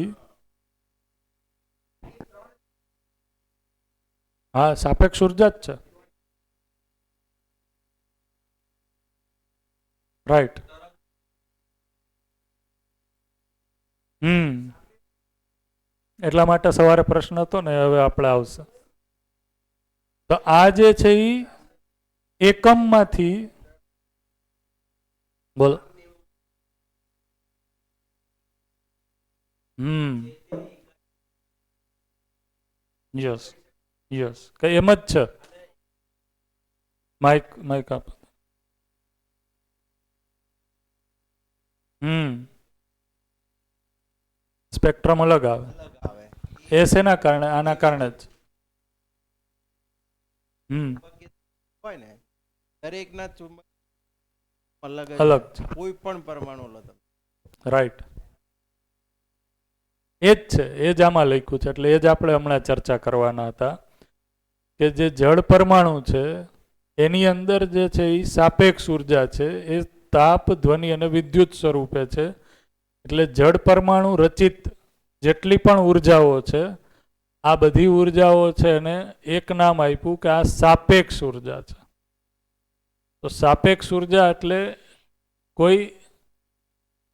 હા, સાપેક્ષ ઉર્જા જ છે, રાઈટ. એટલા માટે સવારે પ્રશ્ન હતો ને, હવે આપણે આવશે. તો આ જે છે એ એકમમાંથી, બોલો. યસ યસ કઈ એમ જ છે. માઇક માઇક આપ. સ્પેક્ટ્રમ અલગ આવે. એ શેના કારણે? આના કારણે જ. હોય ને દરેકના અલગ અલગ છે. કોઈ પણ પરમાણુ લો તમે. રાઈટ. એ જ છે, એ જ આમાં લખ્યું છે. એટલે એ જ આપણે હમણાં ચર્ચા કરવાના હતા કે જે જળ પરમાણુ છે એની અંદર જે છે એ સાપેક્ષ ઉર્જા છે, એ તાપ, ધ્વનિ અને વિદ્યુત સ્વરૂપે છે. એટલે જળ પરમાણુ રચિત જેટલી પણ ઉર્જાઓ છે, આ બધી ઉર્જાઓ છે એને એક નામ આપ્યું કે આ સાપેક્ષ ઉર્જા છે. તો સાપેક્ષ ઉર્જા એટલે કોઈ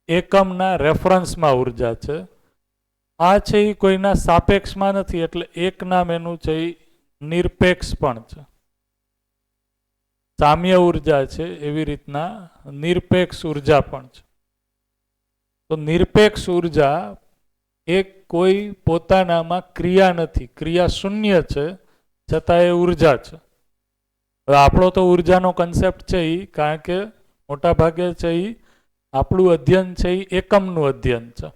એકમના રેફરન્સમાં ઉર્જા છે. આ છે એ કોઈના સાપેક્ષમાં નથી, એટલે એક નામ એનું છે એ નિરપેક્ષ પણ છે. સામ્ય ઉર્જા છે એવી રીતના નિરપેક્ષ ઉર્જા પણ છે. તો નિરપેક્ષ ઉર્જા એક કોઈ પોતાનામાં ક્રિયા નથી, ક્રિયા શૂન્ય છે, છતાં એ ઉર્જા છે. હવે આપણો તો ઉર્જાનો કન્સેપ્ટ છે એ, કારણ કે મોટા ભાગે છે એ આપણું અધ્યયન છે એ એકમનું અધ્યયન છે,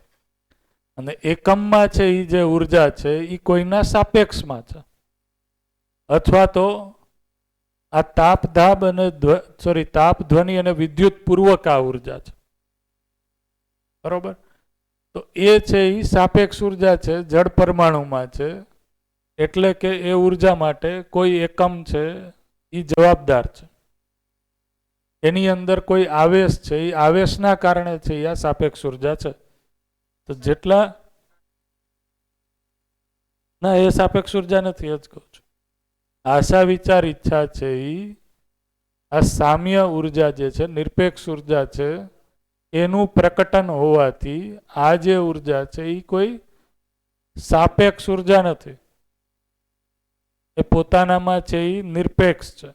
અને એકમમાં છે એ જે ઉર્જા છે એ કોઈના સાપેક્ષમાં છે. અથવા તો આ તાપ ધાબ અને તાપ, ધ્વનિ અને વિદ્યુત પૂર્વક આ ઉર્જા છે. બરોબર? તો એ છે એ સાપેક્ષ ઉર્જા છે, જળ પરમાણુમાં છે. એટલે કે એ ઉર્જા માટે કોઈ એકમ છે એ જવાબદાર છે. એની અંદર કોઈ આવેશ છે, એ આવેશના કારણે છે એ આ સાપેક્ષ ઉર્જા છે. તો જેટલા ના, એ સાપેક્ષ ઉર્જા નથી, જ કહું છું. આશા, વિચાર, ઈચ્છા છે એ આ સામ્ય ઉર્જા જે છે, નિરપેક્ષ ઉર્જા છે, એનું પ્રકટન હોવાથી આ જે ઉર્જા છે એ કોઈ સાપેક્ષ ઉર્જા નથી, એ પોતાનામાં છે એ નિરપેક્ષ છે.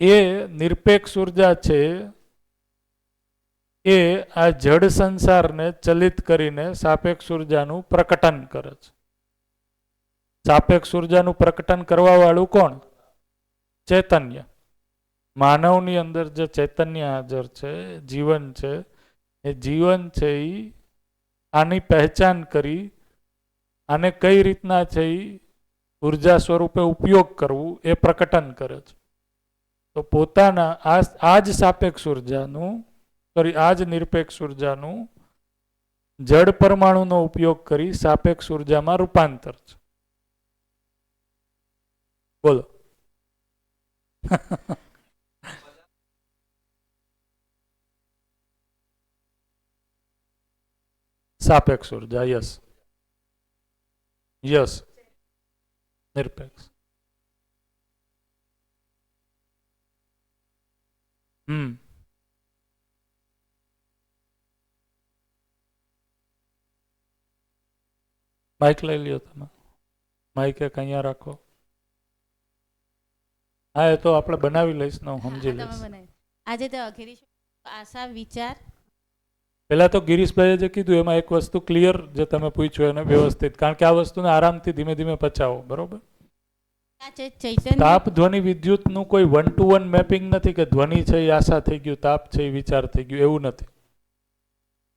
એ નિરપેક્ષ ઉર્જા છે એ આ જડ સંસારને ચલિત કરીને સાપેક્ષ ઉર્જાનું પ્રકટન કરે છે. સાપેક્ષ ઉર્જાનું પ્રકટન કરવા વાળું કોણ? ચૈતન્ય. માનવની અંદર જે ચૈતન્ય હાજર છે, જીવન છે, એ જીવન છે એ આની પહેચાન કરી આને કઈ રીતના છે એ ઉર્જા સ્વરૂપે ઉપયોગ કરવું એ પ્રકટન કરે છે. તો પોતાના આ જ સાપેક્ષ ઉર્જાનું, આ જ નિરપેક્ષ ઉર્જાનું જડ પરમાણુનો ઉપયોગ કરી સાપેક્ષ ઉર્જામાં રૂપાંતર છે. બોલો. સાપેક્ષ ઉર્જા, યસ યસ, નિરપેક્ષ. માઇક લઈ લ્યો તમે. માઇક એક અહીંયા રાખો. હા, એ તો આપણે બનાવી લઈશ ને, હું સમજી લઈશ. આજે તો આશા, વિચાર. પહેલા તો ગિરીશભાઈએ જે કીધું એમાં એક વસ્તુ ક્લિયર જે તમે પૂછ્યું એને વ્યવસ્થિત, કારણ કે આ વસ્તુને આરામથી ધીમે ધીમે પચાવો. બરોબર? તાપ, ધ્વનિ, વિદ્યુતનું કોઈ 1 to 1 મેપિંગ નથી કે ધ્વનિ છે એ આશા થઈ ગયું, તાપ છે એ વિચાર થઈ ગયું, એવું નથી.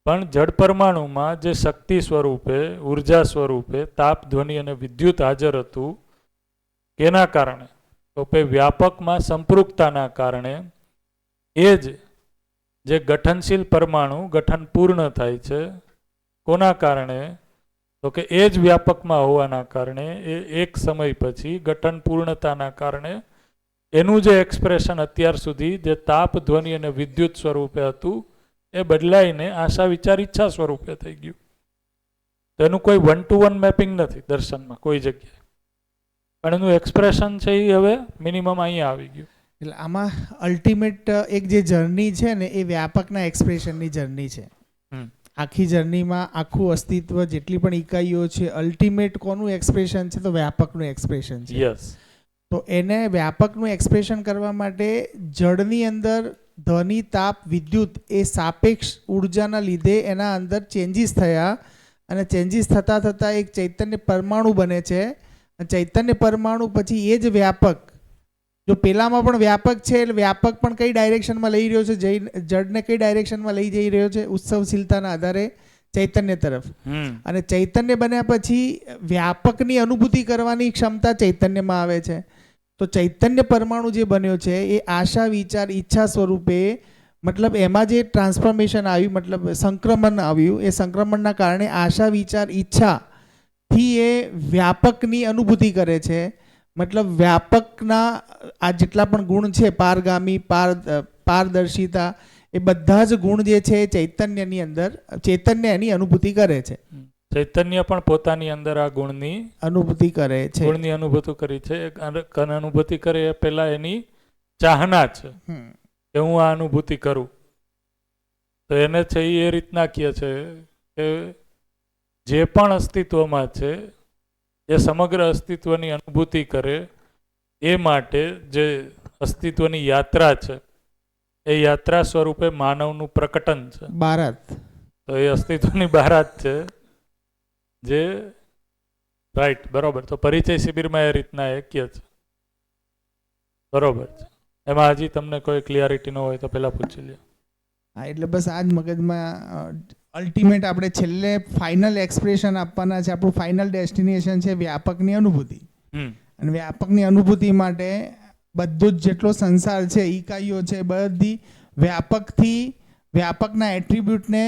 પણ જડ પરમાણુમાં જે શક્તિ સ્વરૂપે, ઉર્જા સ્વરૂપે તાપ, ધ્વનિ અને વિદ્યુત હાજર હતું, કેના કારણે? તો કે વ્યાપકમાં સંપૃક્તતાના કારણે એ જ જે ગઠનશીલ પરમાણુ ગઠન પૂર્ણ થાય છે. કોના કારણે? તો કે એ જ વ્યાપકમાં હોવાના કારણે એ એક સમય પછી ગઠન પૂર્ણતાના કારણે એનું જે એક્સપ્રેશન અત્યાર સુધી જે તાપ, ધ્વનિ અને વિદ્યુત સ્વરૂપે હતું એ બદલાઈને આશા, વિચાર, ઈચ્છા સ્વરૂપે થઈ ગયું. તો એનું કોઈ 1 to 1 મેપિંગ નથી દર્શનમાં કોઈ જગ્યાએ, પણ એનું એક્સપ્રેશન છે એ હવે મિનિમમ અહીંયા આવી ગયું. એટલે આમાં અલ્ટિમેટ એક જે જર્ની છે ને એ વ્યાપકના એક્સપ્રેશનની જર્ની છે. આખી જર્નીમાં આખું અસ્તિત્વ જેટલી પણ ઇકાઈઓ છે, અલ્ટિમેટ કોનું એક્સપ્રેશન છે? તો વ્યાપકનું એક્સપ્રેશન છે. યસ. તો એને વ્યાપકનું એક્સપ્રેશન કરવા માટે જડની અંદર ધ્વનિ તાપ વિદ્યુત એ સાપેક્ષ ઉર્જાના લીધે એના અંદર ચેન્જીસ થયા અને ચેન્જીસ થતાં થતાં એક ચૈતન્ય પરમાણુ બને છે. ચૈતન્ય પરમાણુ પછી એ જ વ્યાપક, જો પેલામાં પણ વ્યાપક છે એટલે વ્યાપક પણ કઈ ડાયરેક્શનમાં લઈ રહ્યો છે, જડને કઈ ડાયરેક્શનમાં લઈ જઈ રહ્યો છે, ઉત્સવશીલતાના આધારે ચૈતન્ય તરફ. અને ચૈતન્ય બન્યા પછી વ્યાપકની અનુભૂતિ કરવાની ક્ષમતા ચૈતન્યમાં આવે છે. તો ચૈતન્ય પરમાણુ જે બન્યો છે એ આશા વિચાર ઈચ્છા સ્વરૂપે, મતલબ એમાં જે ટ્રાન્સફોર્મેશન આવ્યું, મતલબ સંક્રમણ આવ્યું, એ સંક્રમણના કારણે આશા વિચાર ઈચ્છાથી એ વ્યાપકની અનુભૂતિ કરે છે. મતલબ વ્યાપકના આ જેટલા પણ ગુણ છે, પારગામી, પારદર્શિતા, એ બધા જ ગુણ જે છે ચૈતન્યની અંદર, ચૈતન્ય એની અનુભૂતિ કરે છે. ચૈતન્ય પણ પોતાની અંદર આ ગુણની અનુભૂતિ કરે છે. ગુણની અનુભૂતિ કરી છે. અનુભૂતિ કરે એ પહેલા એની ચાહના છે કે હું આ અનુભૂતિ કરું. તો એને છે એ રીતના કહે છે કે જે પણ અસ્તિત્વમાં છે એ સમગ્ર અસ્તિત્વની અનુભૂતિ કરે એ માટે જે અસ્તિત્વની યાત્રા છે એ યાત્રા સ્વરૂપે માનવનું પ્રકટન છે, બારાત. તો એ અસ્તિત્વની બારાત છે જે રાઈટ બરોબર. તો પરિચય શિબિરમાં એ રીતના એ કહે છે, બરોબર છે. એમાં હજી તમને કોઈ ક્લિયરિટી ન હોય તો પહેલા પૂછી લ્યો. હા, એટલે બસ આ જ મગજમાં અલ્ટિમેટ આપણે છેલ્લે ફાઇનલ એક્સપ્રેશન આપવાના છે. આપણું ફાઇનલ ડેસ્ટિનેશન છે વ્યાપકની અનુભૂતિ. અને વ્યાપકની અનુભૂતિ માટે બધું જ જેટલો સંસાર છે, ઇકાઈઓ છે, બધી વ્યાપકથી વ્યાપકના એટ્રીબ્યુટને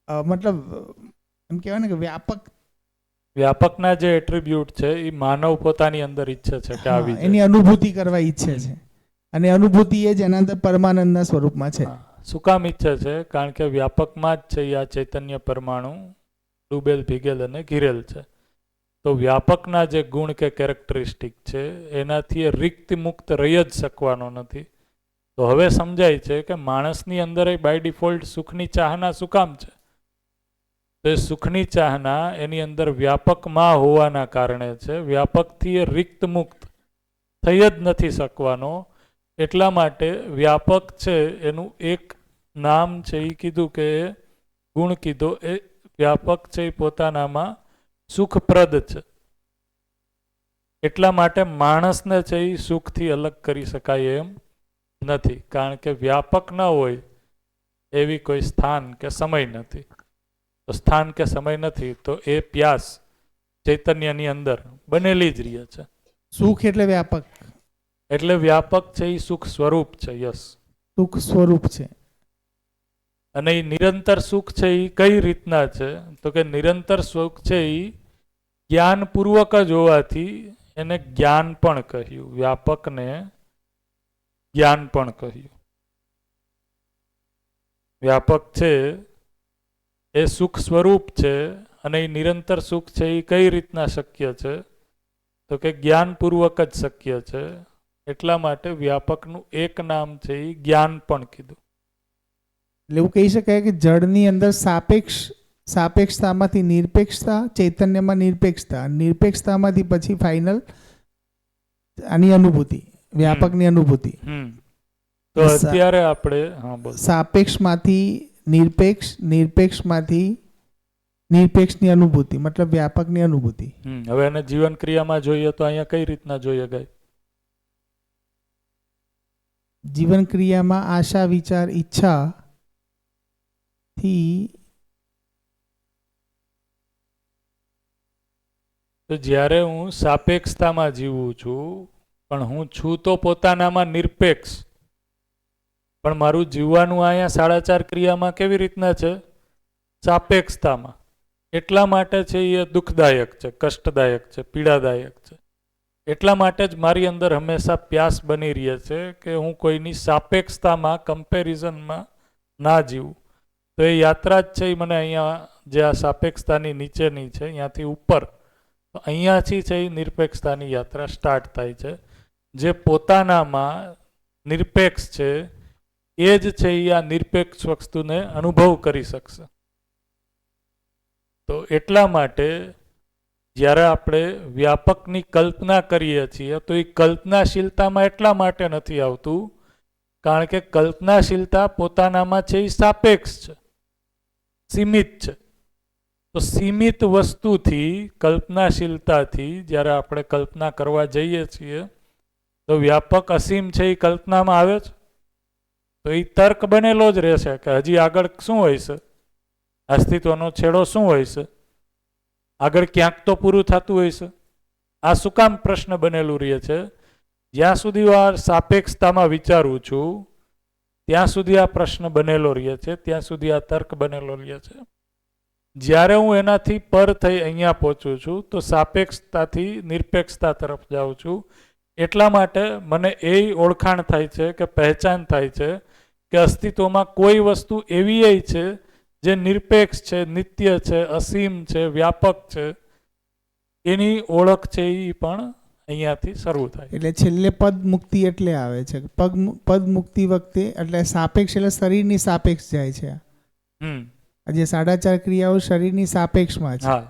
મતલબ એમ કહેવાય ને કે વ્યાપકના જે એટ્રીબ્યુટ છે એ માનવ પોતાની અંદર ઈચ્છે છે કે આવી એની અનુભૂતિ કરવા ઈચ્છે છે. અને અનુભૂતિ એ જ એના અંદર પરમાનંદના સ્વરૂપમાં છે. શું કામ ઈચ્છે છે? કારણ કે વ્યાપકમાં જ છે આ ચૈતન્ય પરમાણુ ડૂબેલ, ભીગેલ અને ઘીરેલ છે. તો વ્યાપકના જે ગુણ કે કેરેક્ટરિસ્ટિક છે એનાથી એ રિક્ત મુક્ત રહી જ શકવાનો નથી. તો હવે સમજાય છે કે માણસની અંદર બાય ડિફોલ્ટ સુખની ચાહના શું કામ છે? તો એ સુખની ચાહના એની અંદર વ્યાપકમાં હોવાના કારણે છે. વ્યાપકથી એ રિક્ત મુક્ત થઈ જ નથી શકવાનો. એટલા માટે વ્યાપક છે એનું એક નામ છે એ કીધું કે ગુણ કીધો, એ વ્યાપક છે એ પોતાનામાં સુખપ્રદ છે. એટલા માટે માણસને છે એ સુખથી અલગ કરી શકાય એમ નથી, કારણ કે વ્યાપક ન હોય એવી કોઈ સ્થાન કે સમય નથી. તો સ્થાન કે સમય નથી તો એ પ્યાસ ચૈતન્યની અંદર બનેલી જ રહે છે. સુખ એટલે વ્યાપક, એટલે વ્યાપક છે એ સુખ સ્વરૂપ છે. યસ, સુખ સ્વરૂપ છે. અને એ નિરંતર સુખ છે એ કઈ રીતના છે? તો કે નિરંતર સુખ છે એ જ્ઞાનપૂર્વક જ હોવાથી એને જ્ઞાન પણ કહ્યું, વ્યાપકને જ્ઞાન પણ કહ્યું. વ્યાપક છે એ સુખ સ્વરૂપ છે અને એ નિરંતર સુખ છે એ કઈ રીતના શક્ય છે? તો કે જ્ઞાનપૂર્વક જ શક્ય છે. એટલા માટે વ્યાપકનું એક નામ છે એ જ્ઞાન પણ કીધું. એટલે એવું કહી શકાય કે જળની અંદર સાપેક્ષતામાંથી નિરપેક્ષતા, ચૈતન્યમાં નિરપેક્ષતા, નિરપેક્ષતામાંથી પછી ફાઇનલ આની અનુભૂતિ, વ્યાપકની અનુભૂતિ. તો અત્યારે આપણે સાપેક્ષમાંથી નિરપેક્ષ, નિરપેક્ષમાંથી નિરપેક્ષની અનુભૂતિ, મતલબ વ્યાપકની અનુભૂતિ. હવે એને જીવન ક્રિયામાં જોઈએ તો અહીંયા કઈ રીતના જોઈએ ગઈ? જીવન ક્રિયામાં આશા વિચાર ઈચ્છા થી તો જ્યારે હું સાપેક્ષતામાં જીવું છું, પણ હું છું તો પોતાનામાં નિરપેક્ષ, પણ મારું જીવવાનું અહીંયા 4.5 ક્રિયામાં કેવી રીતના છે? સાપેક્ષતામાં. એટલા માટે છે એ દુઃખદાયક છે, કષ્ટદાયક છે, પીડાદાયક છે. એટલા માટે જ મારી અંદર હંમેશા પ્યાસ બની રહે છે કે હું કોઈની સાપેક્ષતામાં, કમ્પેરિઝનમાં ના જીવું. તો એ યાત્રા જ છે એ મને અહીંયા જે આ સાપેક્ષતાની નીચેની છે અહીંયાથી ઉપર, તો અહીંયાથી છે એ નિરપેક્ષતાની યાત્રા સ્ટાર્ટ થાય છે. જે પોતાનામાં નિરપેક્ષ છે એ જ છે એ આ નિરપેક્ષ વસ્તુને અનુભવ કરી શકશે. તો એટલા માટે જ્યારે આપણે વ્યાપકની કલ્પના કરીએ છીએ તો એ કલ્પનાશીલતામાં એટલા માટે નથી આવતું કારણ કે કલ્પનાશીલતા પોતાનામાં છે એ સાપેક્ષ છે, સીમિત છે. તો સીમિત વસ્તુથી, કલ્પનાશીલતાથી જ્યારે આપણે કલ્પના કરવા જઈએ છીએ તો વ્યાપક અસીમ છે એ કલ્પનામાં આવે છે. તો એ તર્ક બનેલો જ રહેશે કે હજી આગળ શું હોય છે, અસ્તિત્વનો છેડો શું હોય છે, આગળ ક્યાંક તો પૂરું થતું હોય છે. આ શું કામ પ્રશ્ન બનેલું રહે છે? જ્યાં સુધી આ સાપેક્ષતામાં વિચારું છું ત્યાં સુધી આ પ્રશ્ન બનેલો રહે છે, ત્યાં સુધી આ તર્ક બનેલો રહે છે. જ્યારે હું એનાથી પર થઈ અહીંયા પહોંચું છું તો સાપેક્ષતાથી નિરપેક્ષતા તરફ જાઉં છું. એટલા માટે મને એ ઓળખાણ થાય છે કે પહેચાન થાય છે કે અસ્તિત્વમાં કોઈ વસ્તુ એવી છે જે નિરપેક્ષ છે, નિત્ય છે, અસીમ છે, વ્યાપક છે. એની ઓળખ છે એ પણ અહીંયાથી શરૂ થાય. એટલે છેલ્લે પદ મુક્તિ એટલે આવે છે. પદ મુક્તિ વખતે એટલે સાપેક્ષ એટલે શરીરની સાપેક્ષ જાય છે. આ જે 4.5 ક્રિયાઓ શરીરની સાપેક્ષમાં છે. હા,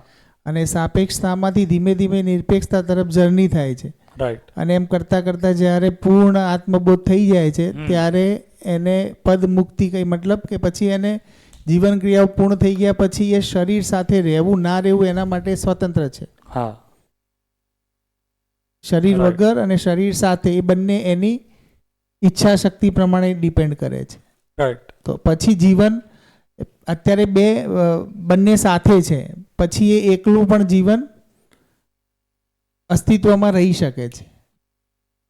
અને સાપેક્ષતામાંથી ધીમે ધીમે નિરપેક્ષતા તરફ જર્ની થાય છે. રાઈટ. અને એમ કરતા કરતા જ્યારે પૂર્ણ આત્મબોધ થઈ જાય છે ત્યારે એને પદ મુક્તિ કઈ મતલબ કે પછી એને જીવન ક્રિયાઓ પૂર્ણ થઈ ગયા પછી એ શરીર સાથે રહેવું ના રહેવું એના માટે સ્વતંત્ર છે. હા, શરીર Right. વગર અને શરીર સાથે એ બંને એની ઈચ્છા શક્તિ પ્રમાણે ડિપેન્ડ કરે છે. રાઈટ. તો પછી જીવન અત્યારે બંને સાથે છે, પછી એ એકલું પણ જીવન અસ્તિત્વમાં રહી શકે છે.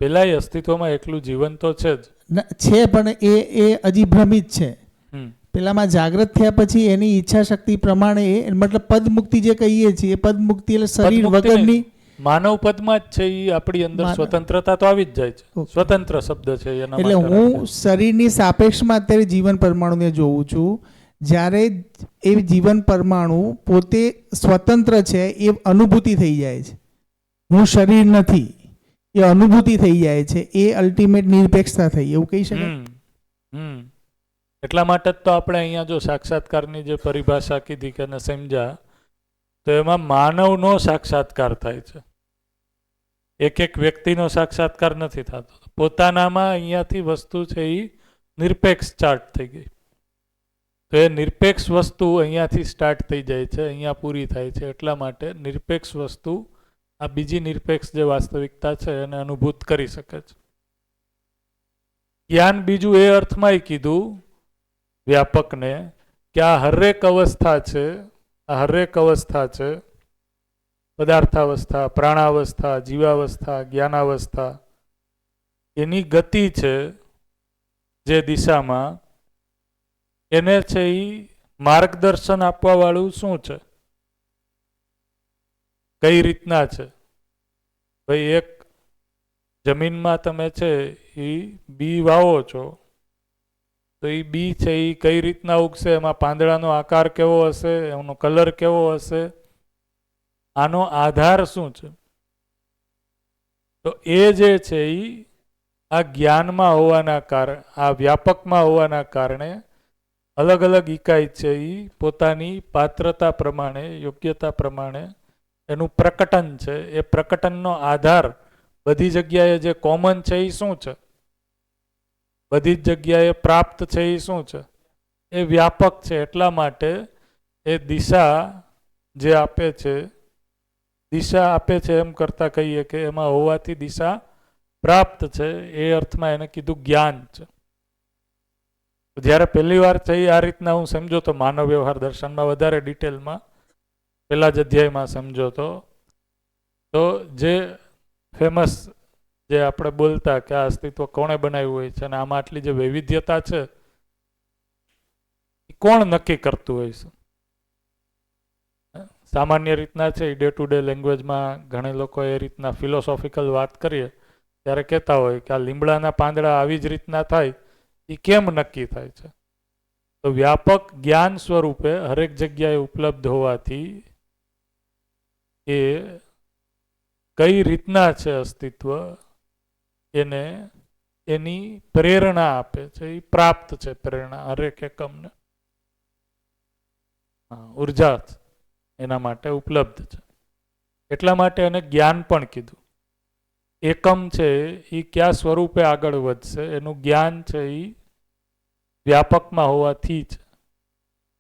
પેલા અસ્તિત્વમાં એકલું જીવન તો છે જ. છે પણ એ હજી ભ્રમિત છે. હમ. પેલામાં જાગૃત થયા પછી એની ઈચ્છા શક્તિ પ્રમાણે મતલબ પદ મુક્તિ જે કહીએ છીએ પદ મુક્તિ એટલે શરીર પદ મુક્તિ વગરની માનવ પદમાં જ છે એ આપણી અંદર સ્વતંત્રતા તો આવી જ જાય છે. Okay. સ્વતંત્ર શબ્દ છે એના એટલે માટે હું રાખ્યા. શરીરની સાપેક્ષમાં અત્યારે જીવન પરમાણુને જોઉં છું. જ્યારે એ જીવન પરમાણુ પોતે સ્વતંત્ર છે એ અનુભૂતિ થઈ જાય છે. હું શરીર નથી એ અનુભૂતિ થઈ જાય છે. એ અલ્ટિમેટ નિરપેક્ષતા થઈ એવું કહી શકાય. એટલા માટે જ તો આપણે અહીંયા જો સાક્ષાત્કારની જે પરિભાષા કીધી કે એને સમજ્યા તો એમાં માનવનો સાક્ષાત્કાર થાય છે. એક વ્યક્તિનો સાક્ષાત્કાર નથી થતો. પોતાનામાં અહીંયાથી વસ્તુ છે એ નિરપેક્ષ સ્ટાર્ટ થઈ ગઈ. તો એ નિરપેક્ષ વસ્તુ અહીંયાથી સ્ટાર્ટ થઈ જાય છે, અહીંયા પૂરી થાય છે. એટલા માટે નિરપેક્ષ વસ્તુ આ બીજી નિરપેક્ષ જે વાસ્તવિકતા છે એને અનુભૂત કરી શકે છે. જ્ઞાન બીજું એ અર્થમાં કીધું વ્યાપકને કે આ હરેક અવસ્થા છે, આ હરેક અવસ્થા છે, પદાર્થાવસ્થા, પ્રાણાવસ્થા, જીવાવસ્થા, જ્ઞાનાવસ્થા, એની ગતિ છે જે દિશામાં એને છે એ માર્ગદર્શન આપવા વાળું શું છે, કઈ રીતના છે. ભાઈ એક જમીનમાં તમે છે એ બી વાવો છો તો એ બી છે એ કઈ રીતના ઉગશે, એમાં પાંદડાનો આકાર કેવો હશે, એનો કલર કેવો હશે, આનો આધાર શું છે. તો એ જે છે એ આ જ્ઞાનમાં હોવાના કારણે, આ વ્યાપકમાં હોવાના કારણે અલગ અલગ ઇકાઈ છે એ પોતાની પાત્રતા પ્રમાણે, યોગ્યતા પ્રમાણે એનું પ્રકટન છે. એ પ્રકટનનો આધાર બધી જગ્યાએ જે કોમન છે એ શું છે, બધી જ જગ્યાએ પ્રાપ્ત છે એ શું છે, એ વ્યાપક છે. એટલા માટે એ દિશા જે આપે છે, દિશા આપે છે એમ કરતા કહીએ કે એમાં હોવાથી દિશા પ્રાપ્ત છે, એ અર્થમાં એને કીધું જ્ઞાન છે. જ્યારે પહેલી વાર છે આ રીતના હું સમજો તો માનવ વ્યવહાર દર્શનમાં વધારે ડિટેલમાં પહેલા જ અધ્યાયમાં સમજો તો જે ફેમસ જે આપણે બોલતા કે આ અસ્તિત્વ કોણે બનાવ્યું હોય છે અને આમાં આટલી જે વૈવિધ્યતા છે એ કોણ નક્કી કરતું હોય છે. સામાન્ય રીતના છે ડે ટુ ડે લેંગ્વેજમાં ઘણા લોકો એ રીતના ફિલોસોફિકલ વાત કરીએ ત્યારે કહેતા હોય કે આ લીમડાના પાંદડા આવી જ રીતના થાય એ કેમ નક્કી થાય છે. તો વ્યાપક જ્ઞાન સ્વરૂપે હરેક જગ્યાએ ઉપલબ્ધ હોવાથી એ કઈ રીતના છે અસ્તિત્વ એને એની પ્રેરણા આપે છે, એ પ્રાપ્ત છે પ્રેરણા હરેક એકમને, ઉર્જા એના માટે ઉપલબ્ધ છે. એટલા માટે એને જ્ઞાન પણ કીધું. એકમ છે એ કયા સ્વરૂપે આગળ વધશે એનું જ્ઞાન છે એ વ્યાપકમાં હોવાથી જ,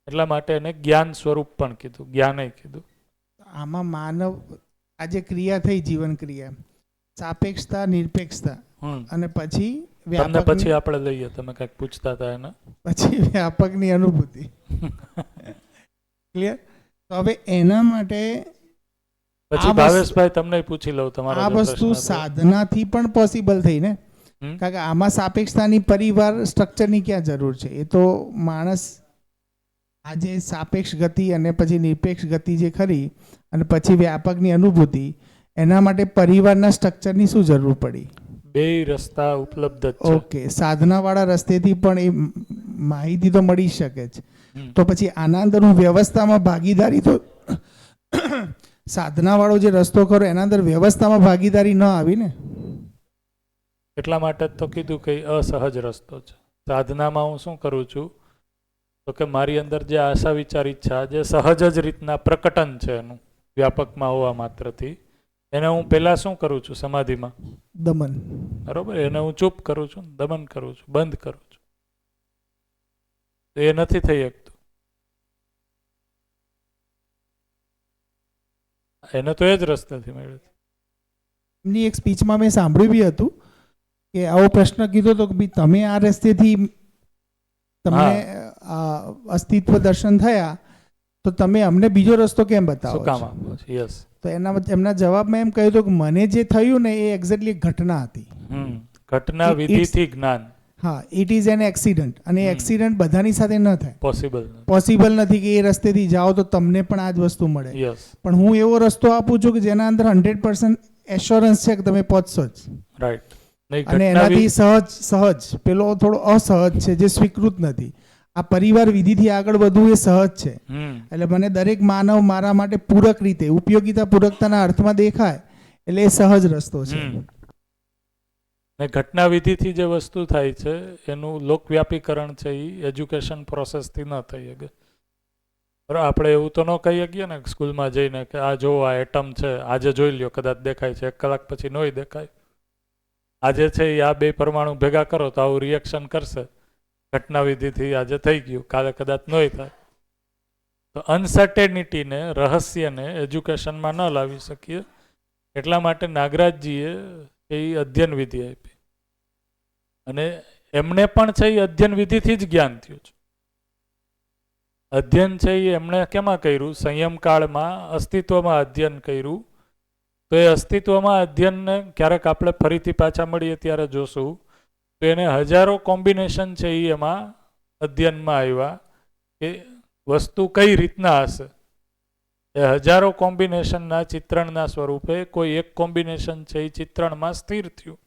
એટલા માટે એને જ્ઞાન સ્વરૂપ પણ કીધું, જ્ઞાને કીધું. આમાં માનવ આ જે ક્રિયા થઈ જીવન ક્રિયા, સાપેક્ષતા, નિરપેક્ષતા અને પછી તમને પછી વ્યાપકની આપણે લઈએ, તમે કંઈક પૂછતા હતા એને. પછી વ્યાપકની અનુભૂતિ. ક્લિયર? તો હવે એના માટે પછી આ ભાવેશભાઈ તમને પૂછી લઉં તમારો આ જો વસ્તુ પ્રશ્ન હતો. સાધનાથી પણ પોસિબલ થઈ ને, હમ? કારણ કે આમાં સાપેક્ષતાની પરિવાર સ્ટ્રક્ચરની ક્યાં જરૂર છે? એ તો માણસ આ જે સાપેક્ષ ગતિ અને પછી નિરપેક્ષ ગતિ જે ખરી અને પછી વ્યાપકની અનુભૂતિ, એના માટે પરિવારના સ્ટ્રક્ચરની શું જરૂર પડી? બેય રસ્તા ઉપલબ્ધ જ છે. ઓકે, સાધનાવાળા રસ્તેથી પણ એ માહિતી તો મળી શકે છે. હમ. તો પછી આના અંદર હું વ્યવસ્થામાં ભાગીદારી તો સાધનાવાળો જે રસ્તો ખરો એના અંદર વ્યવસ્થામાં ભાગીદારી ન આવી ને. એટલા માટે જ તો કીધું કે ઈ અસહજ રસ્તો છે. સાધનામાં હું શું કરું છું તો કે મારી અંદર જે આશા વિચાર ઈચ્છા જે સહજ જ રીતના પ્રકટન છે એનું વ્યાપકમાં હોવા માત્રથી, એને હું પહેલા શું કરું છું સમાધિમાં, દમન. બરોબર, એને હું ચૂપ કરું છું, દમન કરું છું, બંધ કરું છું. તો એ નથી થઈ શકતું. એને તો એ જ રસ્તેથી મળ્યું. એમની એક સ્પીચમાં મેં સાંભળ્યું બી હતું કે આવો પ્રશ્ન કીધો હતો કે ભઈ તમે આ રસ્તેથી તમને અસ્તિત્વ દર્શન થયા તો તમે અમને બીજો રસ્તો કેમ બતાવો શું કામ છો? આપો છો? યસ. તો એમના જવાબમાં એમ કહ્યું હતું કે મને જે થયું ને એ એક્ઝેક્ટલી ઘટના હતી. ઘટના વિધિથી જ્ઞાન હા, ઇટ ઇઝ એન એક્સિડન્ટ અને એ હમ. એક્સિડન્ટ બધાની સાથે ન થાય. પોસિબલ. પોસિબલ નથી કે એ રસ્તેથી જાઓ તો તમને પણ આ જ વસ્તુ મળે. યસ, પણ હું એવો રસ્તો આપું છું કે જેના અંદર 100% એશ્યોરન્સ છે કે તમે પહોંચશો જ. રાઈટ. નહીં, અને ઘટના એનાથી સહજ પેલો થોડો અસહજ છે જે સ્વીકૃત નથી. આ પરિવાર વિધિથી આગળ વધવું એ સહજ છે. એટલે મને દરેક માનવ મારા માટે પૂરક રીતે ઉપયોગિતા પૂરકતાના અર્થમાં દેખાય એટલે એ સહજ રસ્તો છે. ને ઘટના વિધિથી જે વસ્તુ થાય છે એનું લોકવ્યાપીકરણ છે એ એજ્યુકેશન પ્રોસેસથી ન થઈ શકે. બરાબર, આપણે એવું તો ન કહી શકીએ ને સ્કૂલમાં જઈને કે આ જો આ એટમ છે, આજે જોઈ લ્યો, કદાચ દેખાય છે, 1 કલાક પછી નોય દેખાય. આજે છે એ આ 2 પરમાણુ ભેગા કરો તો આવું રિએક્શન કરશે. ઘટના વિધિથી આજે થઈ ગયું, કાલે કદાચ નોય થાય. તો અનસર્ટેનિટીને, રહસ્યને એજ્યુકેશનમાં ન લાવી શકીએ. એટલા માટે નાગરાજજીએ એ અધ્યયન વિધિ આપી અને એમને પણ છે એ અધ્યયન વિધિથી જ જ્ઞાન થયું છે. અધ્યયન છે એ એમણે કેમાં કર્યું? સંયમ કાળમાં અસ્તિત્વમાં અધ્યયન કર્યું. તો એ અસ્તિત્વમાં અધ્યયનને ક્યારેક આપણે ફરીથી પાછા મળીએ ત્યારે જોશું તો એને હજારો કોમ્બિનેશન છે એ એમાં અધ્યયનમાં આવ્યા કે વસ્તુ કઈ રીતના હશે. એ હજારો કોમ્બિનેશનના ચિત્રણના સ્વરૂપે કોઈ એક કોમ્બિનેશન છે એ ચિત્રણમાં સ્થિર થયું.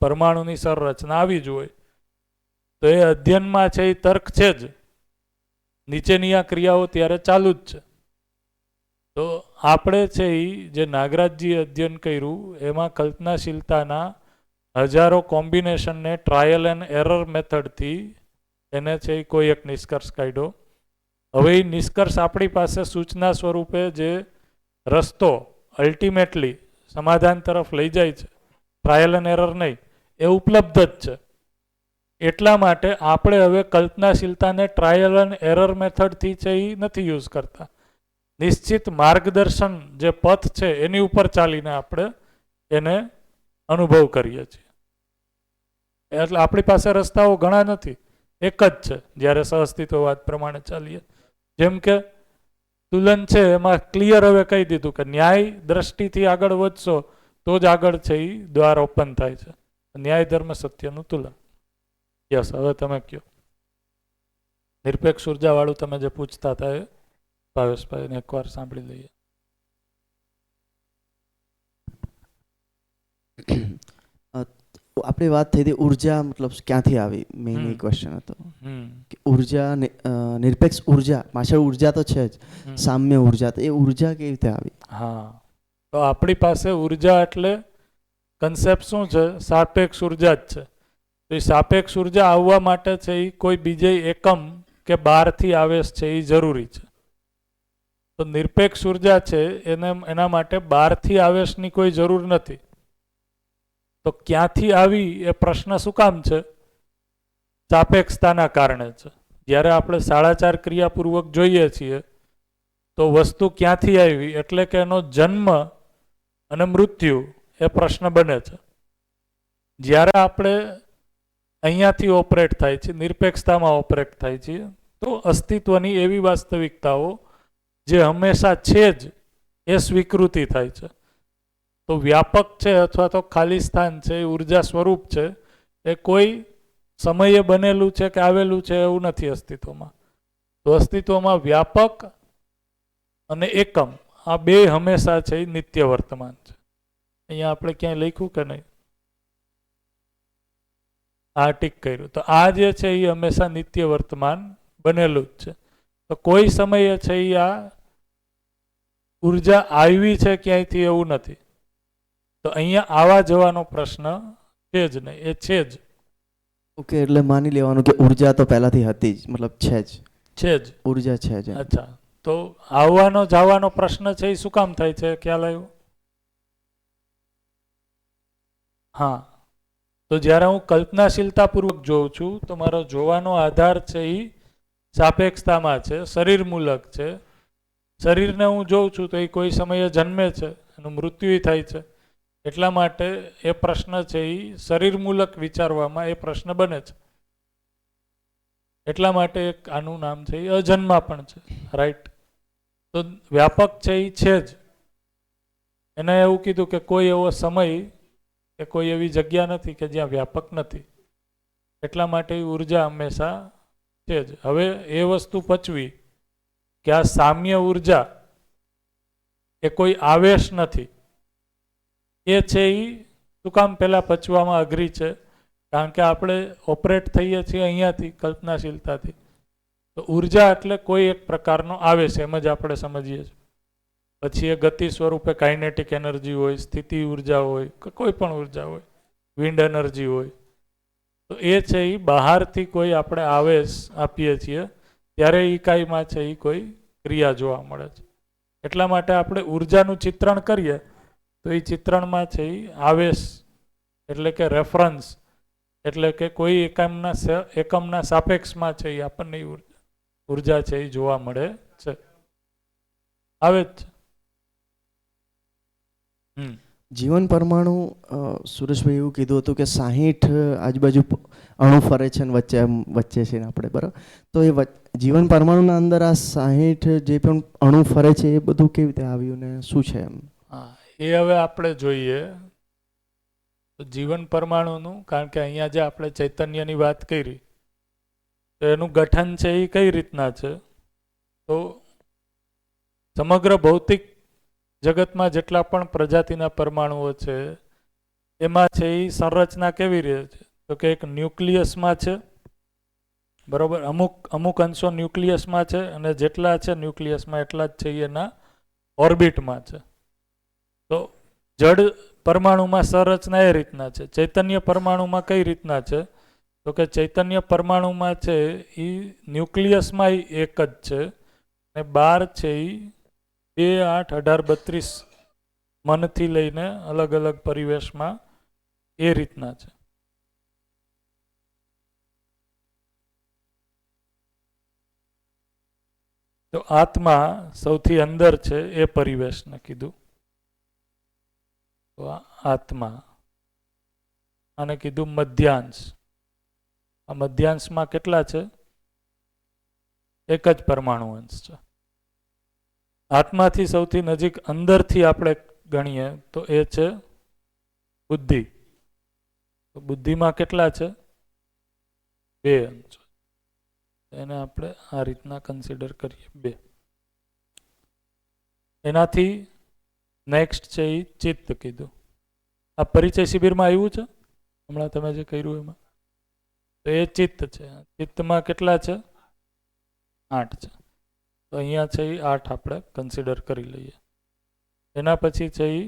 પરમાણુની સંરચના આવી જ હોય. તો એ અધ્યયનમાં છે એ તર્ક છે જ, નીચેની આ ક્રિયાઓ ત્યારે ચાલુ જ છે. તો આપણે છે એ જે નાગરાજજીએ અધ્યયન કર્યું એમાં કલ્પનાશીલતાના હજારો કોમ્બિનેશનને ટ્રાયલ એન્ડ એરર મેથડથી એને છે એ કોઈ એક નિષ્કર્ષ કાઢ્યો. હવે એ નિષ્કર્ષ આપણી પાસે સૂચના સ્વરૂપે જે રસ્તો અલ્ટિમેટલી સમાધાન તરફ લઈ જાય છે, ટ્રાયલ એન્ડ એરર નહીં, એ ઉપલબ્ધ જ છે. એટલા માટે આપણે હવે કલ્પનાશીલતાને ટ્રાયલ એન્ડ એરર મેથડથી છે એ નથી યુઝ કરતા. નિશ્ચિત માર્ગદર્શન જે પથ છે એની ઉપર ચાલીને આપણે એને અનુભવ કરીએ છીએ. એટલે આપણી પાસે રસ્તાઓ ઘણા નથી, એક જ છે જ્યારે સહઅસ્તિત્વવાદ પ્રમાણે ચાલીએ. જેમ કે તુલન છે એમાં ક્લિયર હવે કહી દીધું કે ન્યાય દ્રષ્ટિથી આગળ વધશો તો જ આગળ છે એ દ્વાર ઓપન થાય છે. ન્યાય ધર્મ સત્યનું તુલન. યસ, હવે તમે કયો. નિરપેક્ષ ઉર્જાવાળું તમે જે પૂછતા હતા એ ભાવેશભાઈને એકવાર સાંભળી લઈએ. આપણે વાત થઈ હતી ઉર્જા મતલબ ક્યાંથી આવી, મેઇન એ ક્વેશ્ચન હતો કે ઉર્જા નિરપેક્ષ ઉર્જા, પાછળ ઉર્જા તો છે જ, સામ્ય ઉર્જા, તો એ ઉર્જા કેવી રીતે આવી? હા, તો આપણી પાસે ઉર્જા એટલે કન્સેપ્ટ શું છે? સાપેક્ષ ઉર્જા જ છે. તો એ સાપેક્ષ ઉર્જા આવવા માટે છે એ કોઈ બીજે એકમ કે બહારથી આવેશ છે એ જરૂરી છે. તો નિરપેક્ષ ઉર્જા છે એના માટે બહારથી આવેશની કોઈ જરૂર નથી. તો ક્યાંથી આવી એ પ્રશ્ન શું કામ છે? સાપેક્ષતાના કારણે છે. જ્યારે આપણે 4.5 ક્રિયાપૂર્વક જોઈએ છીએ તો વસ્તુ ક્યાંથી આવી એટલે કે એનો જન્મ અને મૃત્યુ એ પ્રશ્ન બને છે. જ્યારે આપણે અહીંયાથી ઓપરેટ થાય છે, નિરપેક્ષતામાં ઓપરેટ થાય છે, તો અસ્તિત્વની એવી વાસ્તવિકતાઓ જે હંમેશા છે જ એ સ્વીકૃતિ થાય છે. તો વ્યાપક છે અથવા તો ખાલી સ્થાન છે એ ઉર્જા સ્વરૂપ છે, એ કોઈ સમયે બનેલું છે કે આવેલું છે એવું નથી અસ્તિત્વમાં. તો અસ્તિત્વમાં વ્યાપક અને એકમ આ બે હંમેશા છે એ નિત્ય વર્તમાન છે. અહીંયા આપણે ક્યાંય લખ્યું કે નહીં? આ ટીક કર્યું. તો આ જે છે એ હંમેશા નિત્ય વર્તમાન બનેલું જ છે. તો કોઈ સમયે છે એ આ ઉર્જા આવી છે ક્યાંયથી એવું નથી. તો અહીંયા આવા જવાનો પ્રશ્ન છે જ નહીં, એ છે જ. ઓકે, એટલે માની લેવાનું કે ઉર્જા તો પહેલાથી હતી જ, મતલબ છે જ, છે જ. ઉર્જા છે જ. અચ્છા, તો આવવાનો જવાનો પ્રશ્ન છે એ શું કામ થાય છે? ખ્યાલ આવ્યો? હા, તો જ્યારે હું કલ્પનાશીલતાપૂર્વક જોઉં છું તો મારો જોવાનો આધાર છે એ સાપેક્ષતામાં છે, શરીરમૂલક છે. શરીરને હું જોઉં છું તો એ કોઈ સમયે જન્મે છે, એનું મૃત્યુ થાય છે. એટલા માટે એ પ્રશ્ન છે એ શરીરમૂલક વિચારવામાં એ પ્રશ્ન બને છે. એટલા માટે એક આનું નામ છે એ અજન્મા પણ છે. રાઈટ? તો વ્યાપક છે એ છે જ. એને એવું કીધું કે કોઈ એવો સમય કે કોઈ એવી જગ્યા નથી કે જ્યાં વ્યાપક નથી. એટલા માટે ઉર્જા હંમેશા છે જ. હવે એ વસ્તુ પચવી કે આ સામ્ય ઉર્જા એ કોઈ આવેશ નથી, એ છે એ શું કામ પહેલાં પચવામાં અઘરી છે? કારણ કે આપણે ઓપરેટ થઈએ છીએ અહીંયાથી કલ્પનાશીલતાથી. તો ઉર્જા એટલે કોઈ એક પ્રકારનો આવેશ, એમ જ આપણે સમજીએ છીએ. પછી એ ગતિ સ્વરૂપે કાઇનેટિક એનર્જી હોય, સ્થિતિ ઉર્જા હોય, કે કોઈ પણ ઉર્જા હોય, વિન્ડ એનર્જી હોય. તો એ છે એ બહારથી કોઈ આપણે આવેશ આપીએ છીએ ત્યારે ઇકાઈમાં છે એ કોઈ ક્રિયા જોવા મળે છે. એટલા માટે આપણે ઉર્જાનું ચિત્રણ કરીએ તો એ ચિત્રણમાં છે એ આવેશ એટલે કે રેફરન્સ એટલે કે કોઈ એકમના સાપેક્ષમાં છે એ આપણને ઉર્જા છે એ જોવા મળે છે. આવે જ. જીવન પરમાણુ, સુરેશભાઈ એવું કીધું હતું કે 60 આજુબાજુ અણુ ફરે છે ને વચ્ચે છે ને આપણે, બરાબર? તો એ જીવન પરમાણુના અંદર આ 60 જે પણ અણુ ફરે છે એ બધું કેવી રીતે આવ્યું ને શું છે એમ? હા, એ હવે આપણે જોઈએ. તો જીવન પરમાણુનું, કારણ કે અહીંયા જે આપણે ચૈતન્યની વાત કરી તો એનું ગઠન છે એ કઈ રીતના છે? તો સમગ્ર ભૌતિક જગતમાં જેટલા પણ પ્રજાતિના પરમાણુઓ છે એમાં છે એ સંરચના કેવી રહે છે? તો કે એક ન્યુક્લિયસમાં છે, બરોબર? અમુક અંશો ન્યુક્લિયસમાં છે અને જેટલા છે ન્યુક્લિયસમાં એટલા જ છે એના ઓર્બિટમાં છે. તો જડ પરમાણુમાં સંરચના એ રીતના છે. ચૈતન્ય પરમાણુમાં કઈ રીતના છે? તો કે ચૈતન્ય પરમાણુમાં છે એ ન્યુક્લિયસમાં એક જ છે અને બહાર છે એ 2, 8, 18, 32 મનથી લઈને અલગ અલગ પરિવેશમાં એ રીતના છે. તો આત્મા સૌથી અંદર છે એ પરિવેશને કીધું. તો આત્મા, આને કીધું મધ્યાંશ. આ મધ્યાંશમાં કેટલા છે? એક જ પરમાણુ અંશ છે. આત્માથી સૌથી નજીક અંદરથી આપણે ગણીએ તો એ છે બુદ્ધિ. તો બુદ્ધિમાં કેટલા છે? 2 અંશ. એને આપણે આ રીતના કન્સિડર કરીએ 2. એનાથી નેક્સ્ટ છે એ ચિત્ત કીધું. આ પરિચય શિબિરમાં આવ્યું છે હમણાં તમે જે કર્યું એમાં? તો એ ચિત્ત છે. ચિત્તમાં કેટલા છે? 8 છે. તો અહીંયા છે એ 8 આપણે કન્સિડર કરી લઈએ. એના પછી છે એ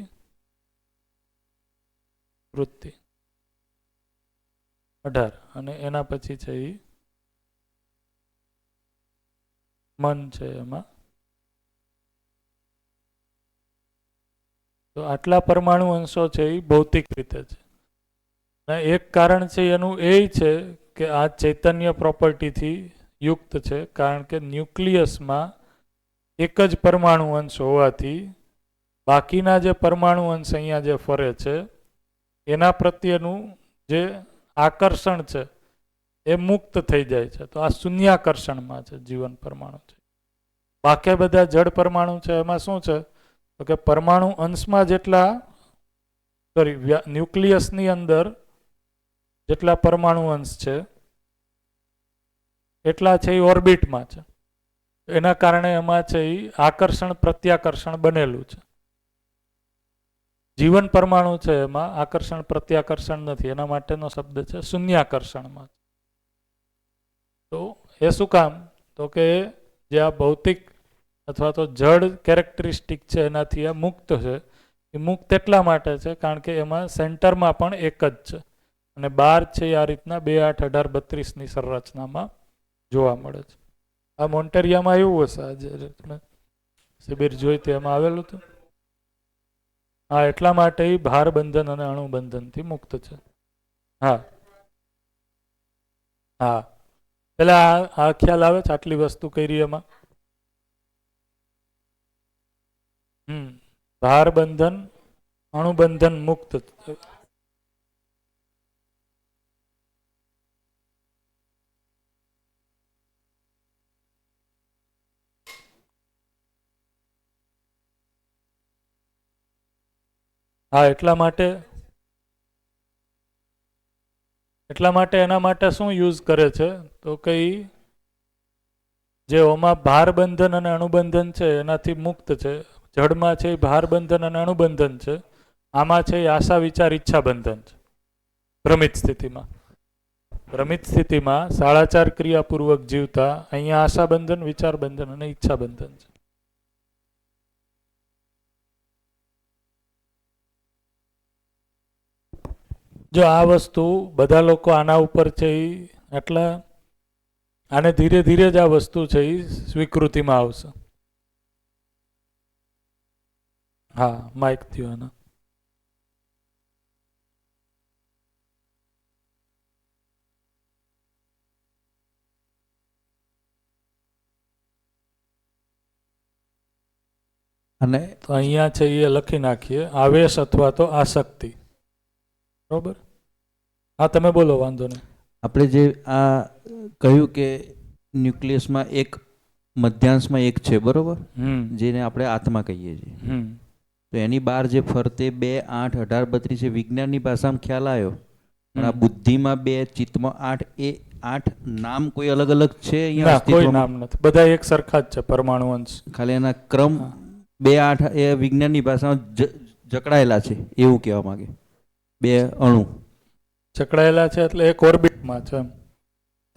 વૃત્તિ 18 અને એના પછી છે એ મન છે એમાં. તો આટલા પરમાણુ અંશો છે એ ભૌતિક રીતે છે. અને એક કારણ છે એનું એ છે કે આ ચૈતન્ય પ્રોપર્ટીથી યુક્ત છે, કારણ કે ન્યુક્લિયસમાં એક જ પરમાણુ અંશ હોવાથી બાકીના જે પરમાણુ અંશ અહીંયા જે ફરે છે એના પ્રત્યેનું જે આકર્ષણ છે એ મુક્ત થઈ જાય છે. તો આ શૂન્યાકર્ષણમાં છે જીવન પરમાણુ છે. બાકી બધા જડ પરમાણુ છે એમાં શું છે તો કે પરમાણુ અંશમાં જેટલા ન્યુક્લિયસની અંદર જેટલા પરમાણુ અંશ છે એટલા છે એ ઓર્બિટમાં છે. એના કારણે એમાં છે એ આકર્ષણ પ્રત્યાકર્ષણ બનેલું છે. જીવન પરમાણુ છે એમાં આકર્ષણ પ્રત્યાકર્ષણ નથી, એના માટેનો શબ્દ છે શૂન્યાકર્ષણમાં. તો એ શું કામ તો કે જે આ ભૌતિક અથવા તો જડ કેરેક્ટરિસ્ટિક છે એનાથી આ મુક્ત છે. એ મુક્ત એટલા માટે છે કારણ કે એમાં સેન્ટરમાં પણ એક જ છે અને બાર છે આ રીતના 2, 8, 18, 32ની સંરચનામાં જોવા મળે છે. આ મોન્ટેરિયામાં એવું હશે, આજે તમે શિબિર જોઈ તેમાં આવેલું હતું. હા, એટલા માટે ભાર બંધન અને અણુ બંધનથી મુક્ત છે. હા હા, પેલા આ ખ્યાલ આવે છે આટલી વસ્તુ કરી એમાં. ભાર બંધન અણુબંધન મુક્ત. હા, એટલા માટે એના માટે શું યુઝ કરે છે તો કઈ જે ઓમાં ભાર બંધન અને અણુબંધન છે એનાથી મુક્ત છે. જડમાં છે ભાર બંધન અને અણુબંધન છે, આમાં છે આશા વિચાર ઈચ્છા બંધન છે. ભ્રમિત સ્થિતિમાં સાડાચાર ક્રિયાપૂર્વક જીવતા અહીંયા આશા બંધન, વિચાર બંધન અને ઈચ્છા બંધન છે. જો આ વસ્તુ બધા લોકો આના ઉપર છે એટલા આને ધીરે ધીરે જ આ વસ્તુ છે એ સ્વીકૃતિમાં આવશે. હા, માઇક થયો આના. અને તો અહીંયા છે એ લખી નાખીએ આવેશ અથવા તો આસક્તિ. બરોબર? હા, તમે બોલો, વાંધો નહીં. આપણે જે આ કહ્યું કે ન્યુક્લિયસમાં એક મધ્યાંશમાં એક છે, બરોબર, જેને આપણે આત્મા કહીએ છીએ. તો એની બહાર જે ફરતે 2, 8, 18, 32 વિજ્ઞાનની ભાષામાં ખ્યાલ આવ્યો, પણ આ બુદ્ધિમાં 2, ચિત્તમાં 8, એ 8 નામ કોઈ અલગ અલગ છે ના, કોઈ નામ નથી, બધા એક સરખા જ છે પરમાણુ અંશ. ખાલી એના ક્રમ 2, 8 એ વિજ્ઞાનની ભાષામાં જકડાયેલા છે એવું કહેવા માંગે. 2 અણુ જકડાયેલા છે એટલે એક ઓર્બિટમાં છે.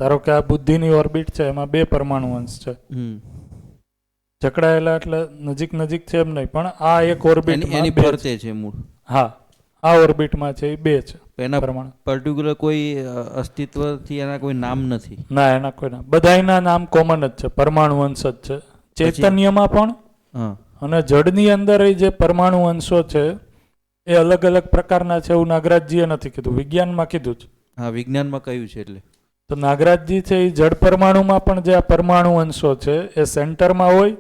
ધારો કે આ બુદ્ધિની ઓર્બિટ છે, એમાં 2 પરમાણુ અંશ છે. જકડાયેલા એટલે નજીક નજીક છે એમ નહીં, પણ આ એક ઓર્બિટ એની ફરતે છે મૂળ. હા, આ ઓર્બિટમાં છે એ 2 છે. એના પરમાણુ પર્ટિક્યુલર કોઈ અસ્તિત્વથી એના કોઈ નામ નથી. ના, એના કોઈ નામ, બધાના નામ કોમન જ છે, પરમાણુ અંશ જ છે. ચૈતન્યમાં પણ અને જડની અંદર જે પરમાણુ અંશો છે એ અલગ અલગ પ્રકારના છે એવું નાગરાજજીએ નથી કીધું, વિજ્ઞાનમાં કીધું છે. હા, વિજ્ઞાનમાં કહ્યું છે. એટલે તો નાગરાજજી છે એ જડ પરમાણુમાં પણ જે આ પરમાણુ અંશો છે એ સેન્ટરમાં હોય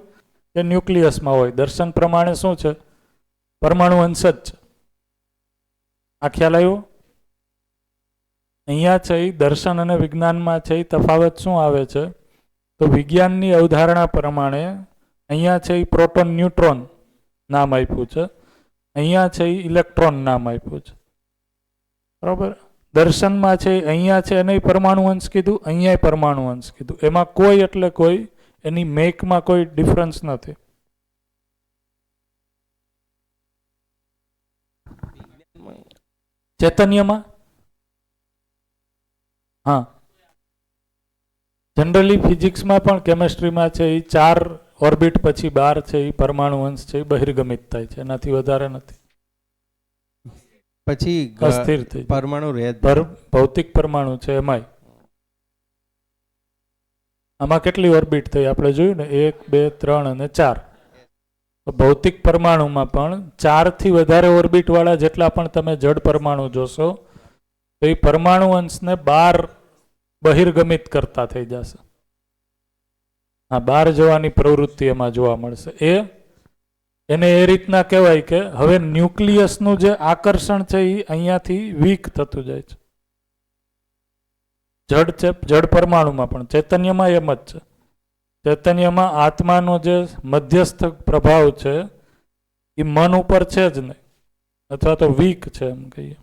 કે ન્યુક્લિયસમાં હોય, દર્શન પ્રમાણે શું છે પરમાણુ અંશ જ છે. આ ખ્યાલ આવ્યો? અહીંયા છે એ દર્શન અને વિજ્ઞાનમાં છે એ તફાવત શું આવે છે તો વિજ્ઞાનની અવધારણા પ્રમાણે અહીંયા છે એ પ્રોટોન ન્યુટ્રોન નામ આપ્યું છે, અહીંયા છે એ ઇલેક્ટ્રોન નામ આપ્યું છે. બરોબર? દર્શનમાં છે અહીંયા છે એને પરમાણુ અંશ કીધું, અહીંયા પરમાણુ અંશ કીધું. એમાં કોઈ એટલે કોઈ એની મેકમાં કોઈ ડિફરન્સ નથી. ચૈતન્યમાં હા, જનરલી ફિઝિક્સમાં પણ કેમેસ્ટ્રીમાં છે એ 4 ઓર્બિટ પછી 12 છે એ પરમાણુ અંશ છે એ બહિર્ગમિત થાય છે, એનાથી વધારે નથી. પછી અસ્થિર થઈ જાય. પરમાણુ રહે ભૌતિક પરમાણુ છે એમાંય આમાં કેટલી ઓર્બિટ થઈ આપણે જોયું ને, 1, 2, 3 અને 4. ભૌતિક પરમાણુમાં પણ 4 થી વધારે ઓર્બિટ વાળા જેટલા પણ તમે જડ પરમાણુ જોશો તો એ પરમાણુ અંશને બહાર બહિર્ગમિત કરતા થઈ જશે. આ બહાર જવાની પ્રવૃત્તિ એમાં જોવા મળશે. એને એ રીતના કહેવાય કે હવે ન્યુક્લિયસનું જે આકર્ષણ છે એ અહીંયાથી વીક થતું જાય છે. જડ પરમાણુમાં પણ ચૈતન્યમાં એમ જ છે. ચૈતન્યમાં આત્માનો જે મધ્યસ્થ પ્રભાવ છે એ મન ઉપર છે જ નહીં, અથવા તો વીક છે એમ કહીએ.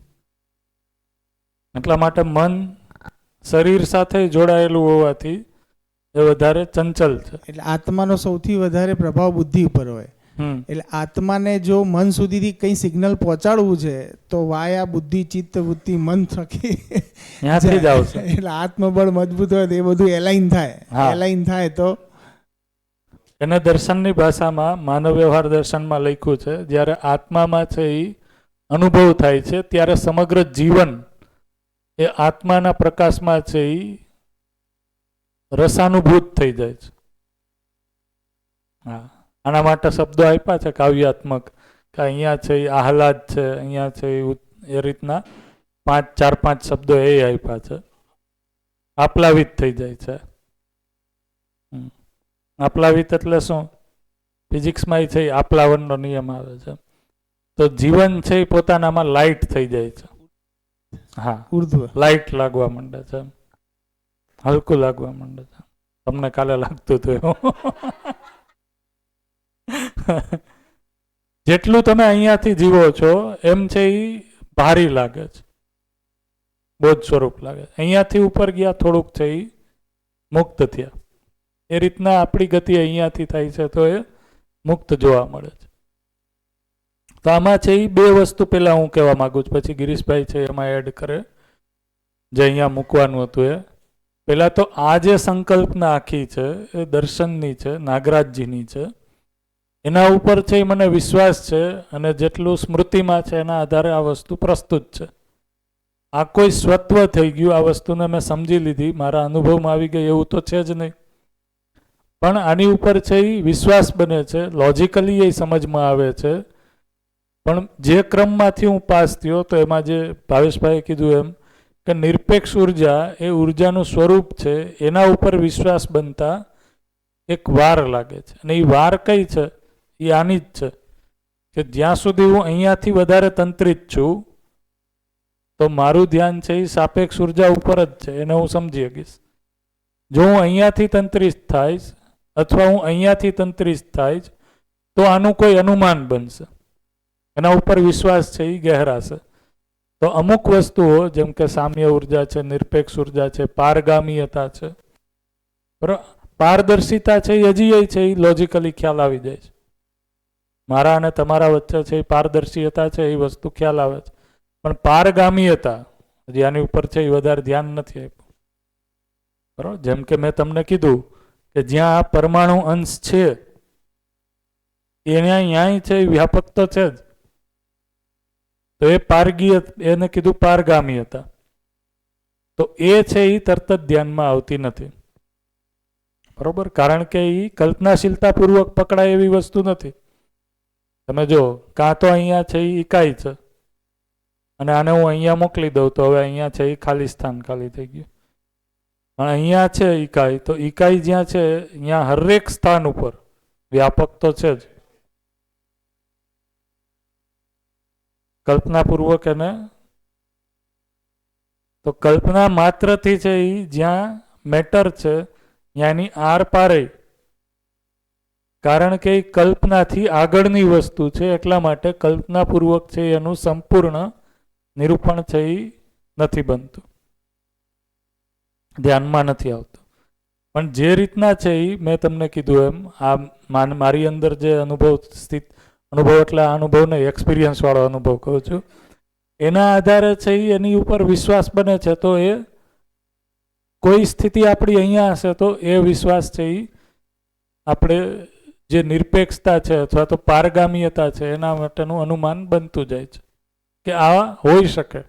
એટલા માટે મન શરીર સાથે જોડાયેલું હોવાથી એ વધારે ચંચલ છે. એટલે આત્માનો સૌથી વધારે પ્રભાવ બુદ્ધિ ઉપર હોય. એટલે આત્માને જો મન સુધીથી કંઈ સિગ્નલ પહોંચાડવું છે તો વાયા બુદ્ધિ ચિત્ત વૃત્તિ મન થકી ત્યાંથી જ આવશે. એટલે આત્મબળ મજબૂત હોય તો એ બધું એલાઇન થાય. હા. એલાઇન થાય તો એને દર્શનની ભાષામાં માનવ વ્યવહાર દર્શનમાં લખ્યું છે, જ્યારે આત્મામાં છે એ અનુભવ થાય છે ત્યારે સમગ્ર જીવન એ આત્માના પ્રકાશમાં છે એ રસાનુભૂત થઈ જાય છે. હા, આના માટે શબ્દો આપ્યા છે કાવ્યાત્મક, કે અહીંયા છે એ આહલાદ છે, અહીંયા છે એ રીતના 4-5 શબ્દો એ આપ્યા છે. આપ્લાવિત થઈ જાય છે. આપ્લાવિત એટલે શું? ફિઝિક્સમાં છે આપ્લાવનનો નિયમ આવે છે. તો જીવન છે એ પોતાનામાં લાઇટ થઈ જાય છે. હા, ઉર્ધ્વ લાઇટ લાગવા માંડે છે, હલકું લાગવા માંડે છે. તમને કાલે લાગતું હતું એવું. જેટલું તમે અહીંયાથી જીવો છો એમ છે એ ભારી લાગે છે, બોધ સ્વરૂપ લાગે છે. અહીંયાથી ઉપર ગયા થોડુંક છે એ મુક્ત થયા. એ રીતના આપણી ગતિ અહીંયાથી થાય છે તો એ મુક્ત જોવા મળે છે. તો આમાં છે એ 2 વસ્તુ પહેલાં હું કહેવા માગું છું, પછી ગિરીશભાઈ છે એમાં એડ કરે જે અહીંયા મૂકવાનું હતું. એ પહેલાં તો આ જે સંકલ્પના આખી છે એ દર્શનની છે, નાગરાજજીની છે. એના ઉપર છે એ મને વિશ્વાસ છે, અને જેટલું સ્મૃતિમાં છે એના આધારે આ વસ્તુ પ્રસ્તુત છે. આ કોઈ સ્વત્વ થઈ ગયું, આ વસ્તુને મેં સમજી લીધી, મારા અનુભવમાં આવી ગઈ એવું તો છે જ નહીં. પણ આની ઉપર છે એ વિશ્વાસ બને છે, લોજિકલી એ સમજમાં આવે છે. પણ જે ક્રમમાંથી હું પાસ થયો તો એમાં જે ભાવેશભાઈએ કીધું એમ કે નિરપેક્ષ ઉર્જા એ ઉર્જાનું સ્વરૂપ છે, એના ઉપર વિશ્વાસ બનતા એક વાર લાગે છે. અને એ વાર કઈ છે? એ આની જ છે કે જ્યાં સુધી હું અહીંયાથી વધારે તંત્રિત છું તો મારું ધ્યાન છે એ સાપેક્ષ ઉર્જા ઉપર જ છે, એને હું સમજી શકીશ. જો હું અહીંયાથી તંત્રિત થાઈશ અથવા હું અહીંયાથી તંત્રિત થાઈશ તો આનું કોઈ અનુમાન બનશે, એના ઉપર વિશ્વાસ છે એ ગહેરાશે. તો અમુક વસ્તુઓ જેમ કે સામ્ય ઉર્જા છે, નિરપેક્ષ ઉર્જા છે, પારગામીયતા છે, બરાબર, પારદર્શિતા છે એ હજી એ છે એ લોજિકલી ખ્યાલ આવી જાય છે. મારા અને તમારા વચ્ચે છે એ પારદર્શિતા છે એ વસ્તુ ખ્યાલ આવે છે. પણ પારગામીયતા હજી આની ઉપર છે એ વધારે ધ્યાન નથી આપ્યું. બરાબર, જેમ કે મેં તમને કીધું કે જ્યાં આ પરમાણુ અંશ છે એના ન્યાય છે એ વ્યાપક તો છે જ. તો એ એને કીધું પારગામીયતા. તો એ છે એ તરત જ ધ્યાનમાં આવતી નથી. બરોબર, કારણ કે એ કલ્પનાશીલતાપૂર્વક પકડાય એવી વસ્તુ નથી. તમે જો, કાં તો અહીંયા છે એ ઇકાઈ છે અને આને હું અહીંયા મોકલી દઉં તો હવે અહીંયા છે એ ખાલી સ્થાન ખાલી થઈ ગયું. પણ અહીંયા છે ઇકાઈ, તો ઇકાઈ જ્યાં છે અહીંયા હરેક સ્થાન ઉપર વ્યાપક તો છે જ. કલ્પનાપૂર્વક એને, તો કલ્પના માત્રથી છે એ જ્યાં મેટર છે ત્યાંની આર પારે, કારણ કે એ કલ્પનાથી આગળની વસ્તુ છે. એટલા માટે કલ્પનાપૂર્વક છે એનું સંપૂર્ણ નિરૂપણ છે એ નથી બનતું, ધ્યાનમાં નથી આવતું. પણ જે રીતના છે એ મેં તમને કીધું એમ, આ મારી અંદર જે અનુભવ એટલે આ અનુભવ નહીં, એક્સપિરિયન્સ વાળો અનુભવ કહું છું, એના આધારે છે એની ઉપર વિશ્વાસ બને છે. તો એ કોઈ સ્થિતિ આપણી અહીંયા હશે તો એ વિશ્વાસ છે એ આપણે જે નિરપેક્ષતા છે અથવા તો પારગામીયતા છે એના માટેનું અનુમાન બનતું જાય છે કે આ હોઈ શકે.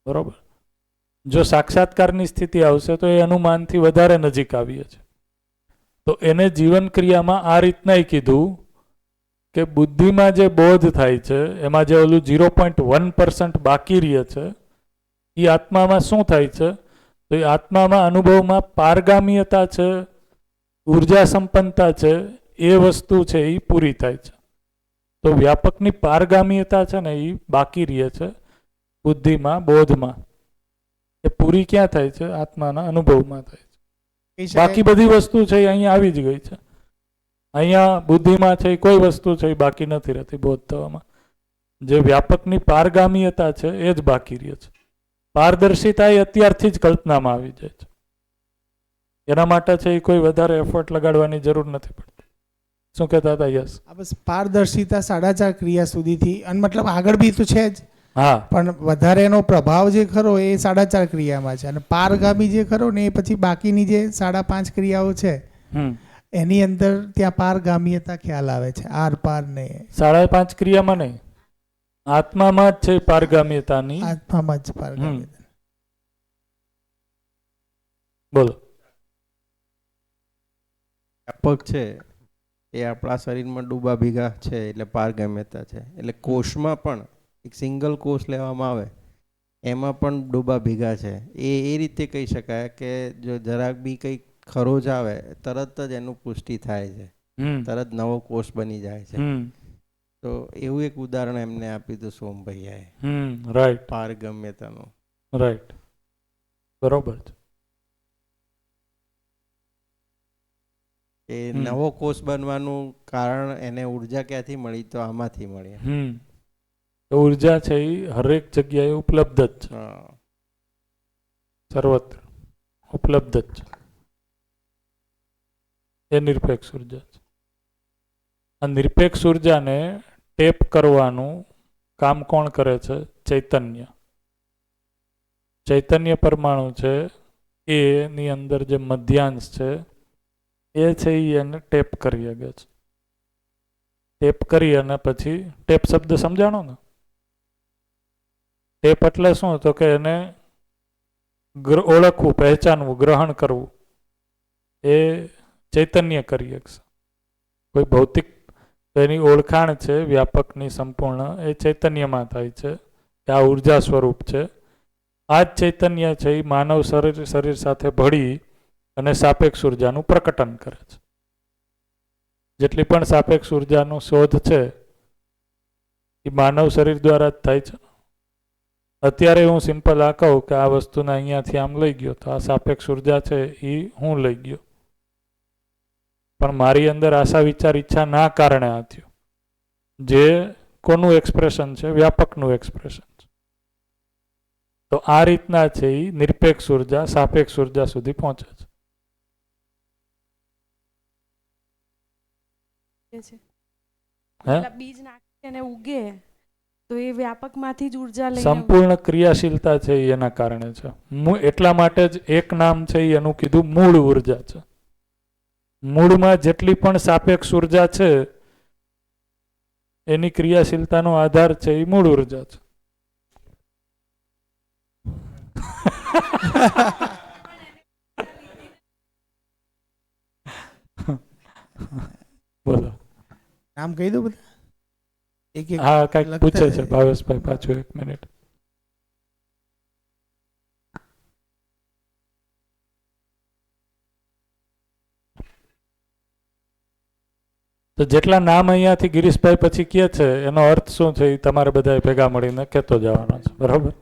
બરોબર, જો સાક્ષાત્કારની સ્થિતિ આવશે તો એ અનુમાનથી વધારે નજીક આવીએ છીએ. તો એને જીવન ક્રિયામાં આ રીતના કીધું કે બુદ્ધિમાં જે બોધ થાય છે એમાં જે ઓલું 0.1% બાકી રહે છે એ આત્મામાં શું થાય છે? તો એ આત્મામાં અનુભવમાં પારગામીયતા છે, ઉર્જા સંપન્નતા છે, એ વસ્તુ છે એ પૂરી થાય છે. તો વ્યાપકની પારગામીયતા છે ને એ બાકી રહે છે બુદ્ધિમાં, બોધમાં. એ પૂરી ક્યાં થાય છે? આત્માના અનુભવમાં થાય છે. કહી શકાય બાકી બધી વસ્તુ છે એ અહીંયા આવી જ ગઈ છે. અહીંયા બુદ્ધિમાં છે એ કોઈ વસ્તુ છે એ બાકી નથી રહેતી બોધ થવામાં. જે વ્યાપકની પારગામીયતા છે એ જ બાકી રહે છે. પારદર્શિતા એ અત્યારથી જ કલ્પનામાં આવી જાય છે. એના માટે છે એ કોઈ વધારે એફર્ટ લગાડવાની જરૂર નથી પડતી. શું કહેતા હતા? યસ. આ બસ પારદર્શિતા 4.5 ક્રિયા સુધીથી, અને મતલબ આગળ બી તો છે જ, હા, પણ વધારે એનો પ્રભાવ જે ખરો એ 4.5 ક્રિયામાં છે, અને પારગામી જે ખરો ને એ પછી બાકીની જે 5.5 ક્રિયાઓ છે એની અંદર ત્યાં પારગામીયતા ખ્યાલ આવે છે. આર પાર ને 5.5 ક્રિયામાં નહીં, આત્મામાં જ છે પારગામીયતાની. આત્મામાં જ પારગામીયતા. બોલો. વ્યાપક છે એ આપણા શરીરમાં ડૂબા ભીગા છે એટલે પારગમ્યતા છે. એટલે કોષમાં પણ એક સિંગલ કોષ લેવામાં આવે એમાં પણ ડૂબા ભીગા છે. એ રીતે કહી શકાય કે જો જરાક બી કંઈક ખરોજ આવે તરત જ એનું પુષ્ટિ થાય છે, તરત નવો કોષ બની જાય છે. તો એવું એક ઉદાહરણ એમને આપ્યું હતું સોમભૈયાએ, રાઈટ, પારગમ્યતાનું. રાઈટ, બરોબર છે. એ નવો કોષ બનવાનું કારણ એને ઉર્જા ક્યાંથી મળી? તો આમાંથી મળી. ઉર્જા છે એ હરેક જગ્યાએ ઉપલબ્ધ જ છે, હા, સર્વત્ર ઉપલબ્ધ જ છે. એ નિરપેક્ષ ઉર્જા છે. આ નિરપેક્ષ ઉર્જાને ટેપ કરવાનું કામ કોણ કરે છે? ચૈતન્ય. ચૈતન્ય પરમાણુ છે એની અંદર જે મધ્યાંશ છે એ છે એ એને ટેપ કરી શકે છે. ટેપ કરી અને પછી, ટેપ શબ્દ સમજાણો ને? ટેપ એટલે શું? તો કે એને ઓળખવું, પહેચાનવું, ગ્રહણ કરવું એ ચૈતન્ય કરી શકશે. કોઈ ભૌતિક એની ઓળખાણ છે વ્યાપકની સંપૂર્ણ, એ ચૈતન્યમાં થાય છે. આ ઉર્જા સ્વરૂપ છે. આ જ ચૈતન્ય છે એ માનવ શરીર સાથે ભળી અને સાપેક્ષ ઉર્જાનું પ્રકટન કરે છે. જેટલી પણ સાપેક્ષ ઉર્જાનું શોધ છે એ માનવ શરીર દ્વારા જ થાય છે. અત્યારે હું સિમ્પલ આ કહું કે આ વસ્તુને અહીંયાથી આમ લઈ ગયો તો આ સાપેક્ષ ઉર્જા છે એ હું લઈ ગયો, પણ મારી અંદર આશા વિચાર ઈચ્છા ના કારણે આ થયું. જે કોનું એક્સપ્રેશન છે? વ્યાપકનું એક્સપ્રેશન છે. તો આ રીતના છે એ નિરપેક્ષ ઉર્જા સાપેક્ષ ઉર્જા સુધી પહોંચે છે. બીજ નાખીને ઉગે તો એ વ્યાપકમાંથી જ ઉર્જા લઈને સંપૂર્ણ ક્રિયાશીલતા છે એ એના કારણે છે. એટલા માટે જ એક નામ છે એનું કીધું મૂળ ઉર્જા છે. મૂળમાં જેટલી પણ સાપેક્ષ ઉર્જા છે એની ક્રિયાશીલતાનો આધાર છે એ મૂળ ઉર્જા છે. બોલો. નામ કહી દો બધા. એક એક હા, કઈક લખતા પૂછે છે જાય. ભાવેશભાઈ, પાછું 1 મિનિટ. તો જેટલા નામ અહીંયાથી ગિરીશભાઈ પછી કહે છે એનો અર્થ શું છે એ તમારે બધા ભેગા મળીને કહેતો જવાનો છે, બરાબર?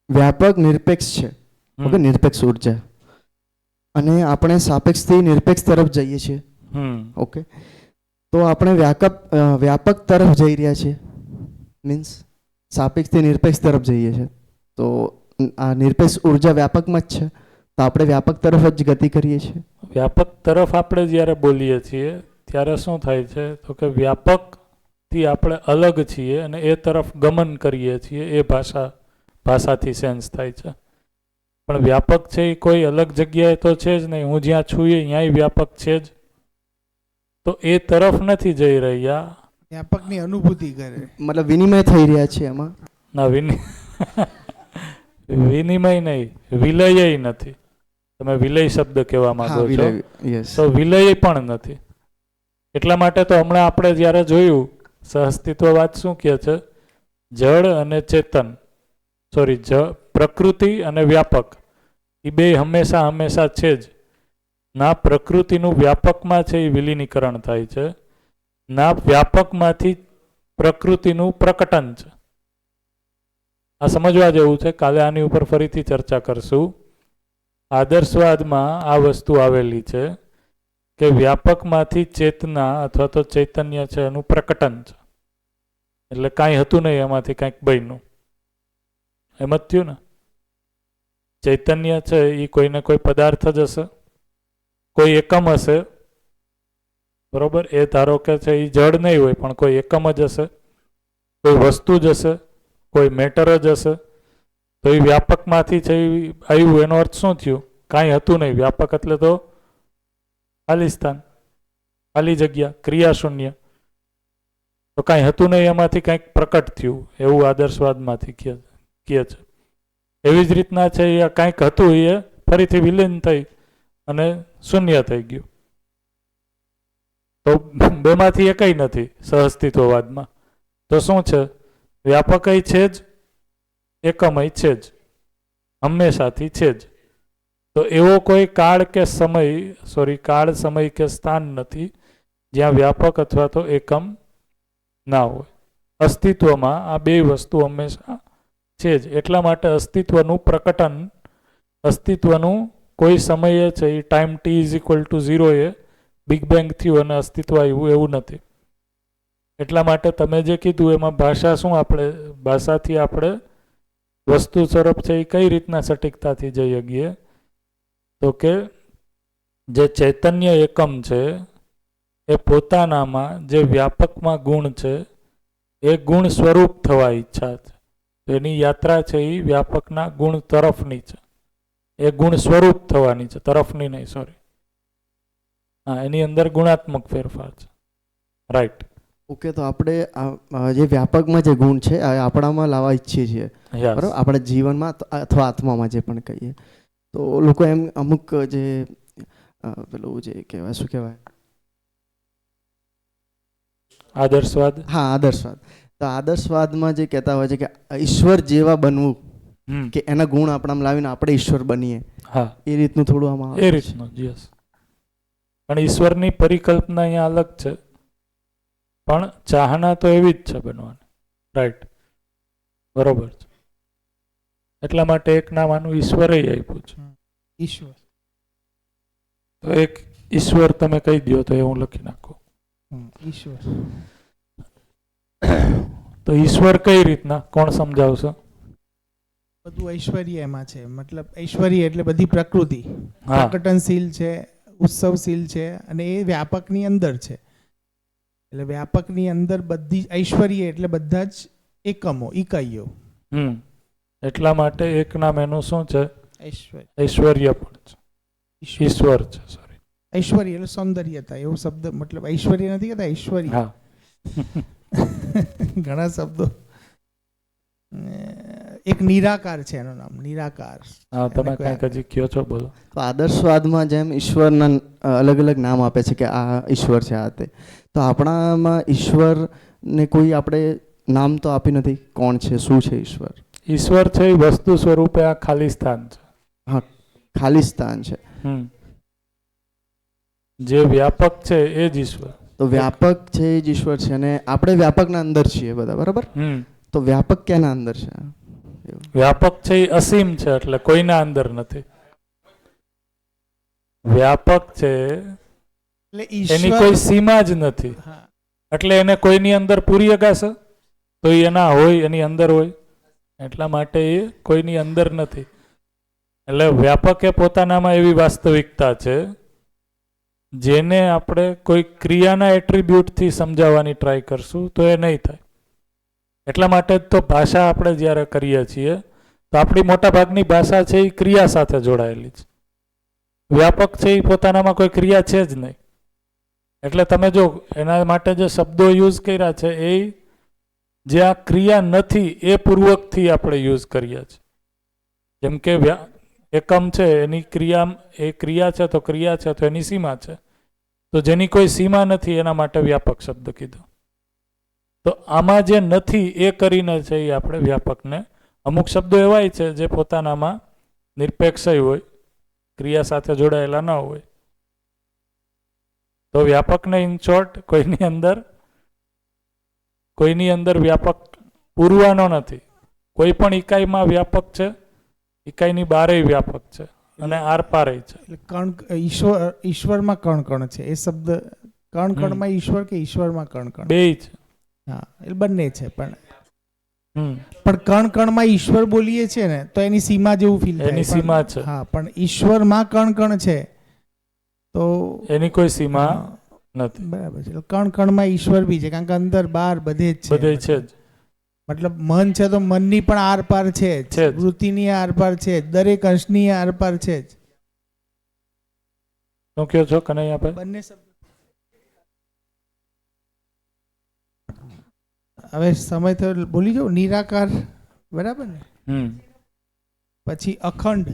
વ્યાપક નિરપેક્ષ છે, ઓકે, નિરપેક્ષ ઉર્જા, અને આપણે સાપેક્ષથી નિરપેક્ષ તરફ જઈએ છીએ. ઓકે, તો આપણે વ્યાપક તરફ જઈ રહ્યા છીએ, મીન્સ સાપેક્ષથી નિરપેક્ષ તરફ જઈએ છીએ. તો આ નિરપેક્ષ ઉર્જા વ્યાપકમાં જ છે, તો આપણે વ્યાપક તરફ જ ગતિ કરીએ છીએ. વ્યાપક તરફ આપણે જ્યારે બોલીએ છીએ ત્યારે શું થાય છે? તો કે વ્યાપકથી આપણે અલગ છીએ અને એ તરફ ગમન કરીએ છીએ, એ ભાષાથી સેન્સ થાય છે. પણ વ્યાપક છે એ કોઈ અલગ જગ્યાએ તો છે જ નહીં. હું જ્યાં છું ત્યાંય વ્યાપક છે જ. તો એ તરફ નથી જઈ રહ્યા. વ્યાપકની અનુભૂતિ કરે, મતલબ વિનિમય થઈ રહ્યા છે એમાં. ના, વિનિમય નહીં, વિલય નથી. તમે વિલય શબ્દ કહેવા માંગો છો, તો વિલય પણ નથી. એટલા માટે તો હમણાં આપણે જ્યારે જોયું સહઅસ્તિત્વવાદ શું કહે છે? જળ અને ચેતન, પ્રકૃતિ અને વ્યાપક એ બે હંમેશા છે જ. ના પ્રકૃતિનું વ્યાપકમાં છે એ વિલીનીકરણ થાય છે, ના વ્યાપકમાંથી પ્રકૃતિનું પ્રકટન છે. આ સમજવા જેવું છે. કાલે આની ઉપર ફરીથી ચર્ચા કરશું. આદર્શવાદમાં આ વસ્તુ આવેલી છે કે વ્યાપકમાંથી ચેતના અથવા તો ચૈતન્ય છે એનું પ્રકટન છે. એટલે કાંઈ હતું નહીં, એમાંથી કાંઈક બન્યું, એમ જ થયું ને. ચૈતન્ય છે એ કોઈને કોઈ પદાર્થ જ હશે, કોઈ એકમ હશે, બરોબર. એ ધારો કે છે એ જડ નહીં હોય પણ કોઈ એકમ જ હશે, કોઈ વસ્તુ જ હશે, કોઈ મેટર જ હશે. તો એ વ્યાપકમાંથી છે એ આવ્યું, એનો અર્થ શું થયું? કાંઈ હતું નહીં. વ્યાપક એટલે તો ખાલી સ્થાન, ખાલી જગ્યા, ક્રિયાશૂન્ય. તો કાંઈ હતું નહીં, એમાંથી કંઈક પ્રકટ થયું, એવું આદર્શવાદમાંથી કહે છે. એવી જ રીતના છે એ કાંઈક હતું એ ફરીથી વિલીન થઈ અને શૂન્ય થઈ ગયું. તો બેમાંથી એકય નથી સહઅસ્તિત્વવાદમાં. તો શું છે? વ્યાપકય છે જ, એકમય છે જ, હંમેશાથી છે જ. તો એવો કોઈ કાળ સમય કે સ્થાન નથી જ્યાં વ્યાપક અથવા તો એકમ ના હોય. અસ્તિત્વમાં આ બે વસ્તુ હંમેશા છે જ. એટલા માટે અસ્તિત્વનું પ્રકટન, અસ્તિત્વનું કોઈ સમયે છે એ ટાઈમ t=0 એ બિગ બેંગ થયું અને અસ્તિત્વ આવ્યું એવું નથી. એટલા માટે તમે જે કીધું એમાં ભાષા શું, ભાષાથી આપણે વસ્તુ સ્વરૂપ છે એ કઈ રીતના સટીકતાથી જઈ શકીએ? તો કે જે ચૈતન્ય એકમ છે એ પોતાનામાં જે વ્યાપકમાં ગુણ છે એ ગુણ સ્વરૂપ થવા ઈચ્છા છે. તો એની યાત્રા છે એ વ્યાપકના ગુણ તરફની છે. એ ગુણ સ્વરૂપ થવાની છે, તરફની નહીં, સોરી. હા, એની અંદર ગુણાત્મક ફેરફાર છે. રાઈટ. ઓકે, તો આપણે જે વ્યાપકમાં જે ગુણ છે એ આપણામાં લાવવા ઈચ્છીએ છીએ, બરાબર, આપણે જીવનમાં અથવા આત્મામાં જે પણ કહીએ. તો લોકો એમ અમુક જે પેલું જે કહેવાય, શું કહેવાય, આદર્શવાદ. હા, આદર્શવાદ. તો આદર્શવાદમાં જે કહેતા હોય છે કે ઈશ્વર જેવા બનવું, કે એના ગુણ આપણામાં લાવીને આપણે ઈશ્વર બનીએ. હા, એ રીતનું થોડું આમાં એ રીતનું. યસ. પણ ઈશ્વરની પરિકલ્પના અહીંયા અલગ છે, પણ ચાહના તો એવી જ છે બનવાની. રાઈટ, બરોબર છે. એટલા માટે એક નામ આનું ઈશ્વરે આપ્યું છે. ઈશ્વર. તો એક ઈશ્વર તમે કહી દો તો એ હું લખી નાખું. ઈશ્વર. તો ઈશ્વર કઈ રીતના, કોણ સમજાવશે? બધું ઐશ્વર્ય એમાં છે. મતલબ ઐશ્વર્ય એટલે બધી પ્રકૃતિ હા, પ્રકટનશીલ છે, ઉત્સવશીલ છે, અને એ વ્યાપકની અંદર છે. એટલે વ્યાપકની અંદર બધી ઐશ્વર્ય એટલે બધા જ એકમો, ઇકાઈઓ. એટલા માટે એક નામ એનું શું છે? ઐશ્વર્ય. ઐશ્વર્ય પણ છે, ઈશ્વર છે. સોરી, ઐશ્વર્ય એટલે સૌંદર્યતા, એવો શબ્દ. મતલબ ઐશ્વર્ય નથી કહેતા, ઐશ્વર્ય. હા. ઘણા શબ્દો. એક નિરાકાર છે એનું નામ, નિરાકાર. હા, તમે કંઈક હજી કયો છો, બોલો. તો આદર્શવાદમાં જેમ ઈશ્વરના અલગ અલગ નામ આપે છે કે આ ઈશ્વર છે, આ તે, તો આપણામાં ઈશ્વરને કોઈ આપણે નામ તો આપી નથી. કોણ છે, શું છે ઈશ્વર? ઈશ્વર છે એ વસ્તુ સ્વરૂપે આ ખાલી સ્થાન છે. હા, ખાલી સ્થાન છે. જે વ્યાપક છે એ જ ઈશ્વર. તો વ્યાપક છે એ જ ઈશ્વર છે, અને આપણે વ્યાપકના અંદર છીએ બધા, બરાબર? તો વ્યાપક ક્યાંના અંદર છે? વ્યાપક છે એ અસીમ છે, એટલે કોઈના અંદર નથી. વ્યાપક છે એની કોઈ સીમા જ નથી, એટલે એને કોઈની અંદર પૂરી શકાશે તો એના હોય, એની અંદર હોય. એટલા માટે એ કોઈની અંદર નથી. એટલે વ્યાપક એ પોતાનામાં એવી વાસ્તવિકતા છે જેને આપણે કોઈ ક્રિયાના એટ્રીબ્યુટથી સમજાવવાની ટ્રાય કરશું તો એ નહીં થાય. એટલા માટે જ તો ભાષા આપણે જ્યારે કરીએ છીએ તો આપણી મોટાભાગની ભાષા છે એ ક્રિયા સાથે જોડાયેલી છે. વ્યાપક છે એ પોતાનામાં કોઈ ક્રિયા છે જ નહીં. એટલે તમે જો એના માટે જે શબ્દો યુઝ કર્યા છે એ જે આ ક્રિયા નથી એ પૂર્વકથી આપણે યુઝ કરીએ છીએ. જેમ કે એકમ છે એની ક્રિયા છે તો ક્રિયા છે તો એની સીમા છે, તો જેની કોઈ સીમા નથી એના માટે વ્યાપક શબ્દ કીધો. તો આમાં જે નથી એ કરીને છે એ આપણે વ્યાપકને અમુક શબ્દો એવાય છે જે પોતાનામાં નિરપેક્ષ હોય, ક્રિયા સાથે જોડાયેલા ન હોય. તો વ્યાપકને ઇન શોર્ટ કોઈની અંદર વ્યાપક પૂરવાનો નથી. કોઈ પણ ઇકાઈમાં વ્યાપક છે, ઇકાઈની બારે વ્યાપક છે અને આરપારે છે. એટલે ઈશ્વરમાં કણ કણ છે. એ શબ્દ કણ કણમાં ઈશ્વર કે ઈશ્વરમાં કણ કણ? બેય છે. હા, એટલે બંને છે. પણ કણ કણમાં ઈશ્વર બોલીએ છીએ ને તો એની સીમા જેવું ફીલ થાય. એની સીમા છે. હા, પણ ઈશ્વરમાં કણ કણ છે તો એની કોઈ સીમા નથી. બરાબર છે. કણ કણમાં ઈશ્વર બી છે, કારણ કે અંદર બહાર બધે જ છે. બધે છે જ. મતલબ મન છે તો મનની પણ આરપાર છે જ, વૃત્તિની આરપાર છે જ, દરેક અંશની આરપાર છે જ. શું કહો છો કનૈયાભાઈ? બંને શબ્દ હવે સમય તો બોલી જાઉં. નિરાકાર, બરાબર ને? પછી અખંડ.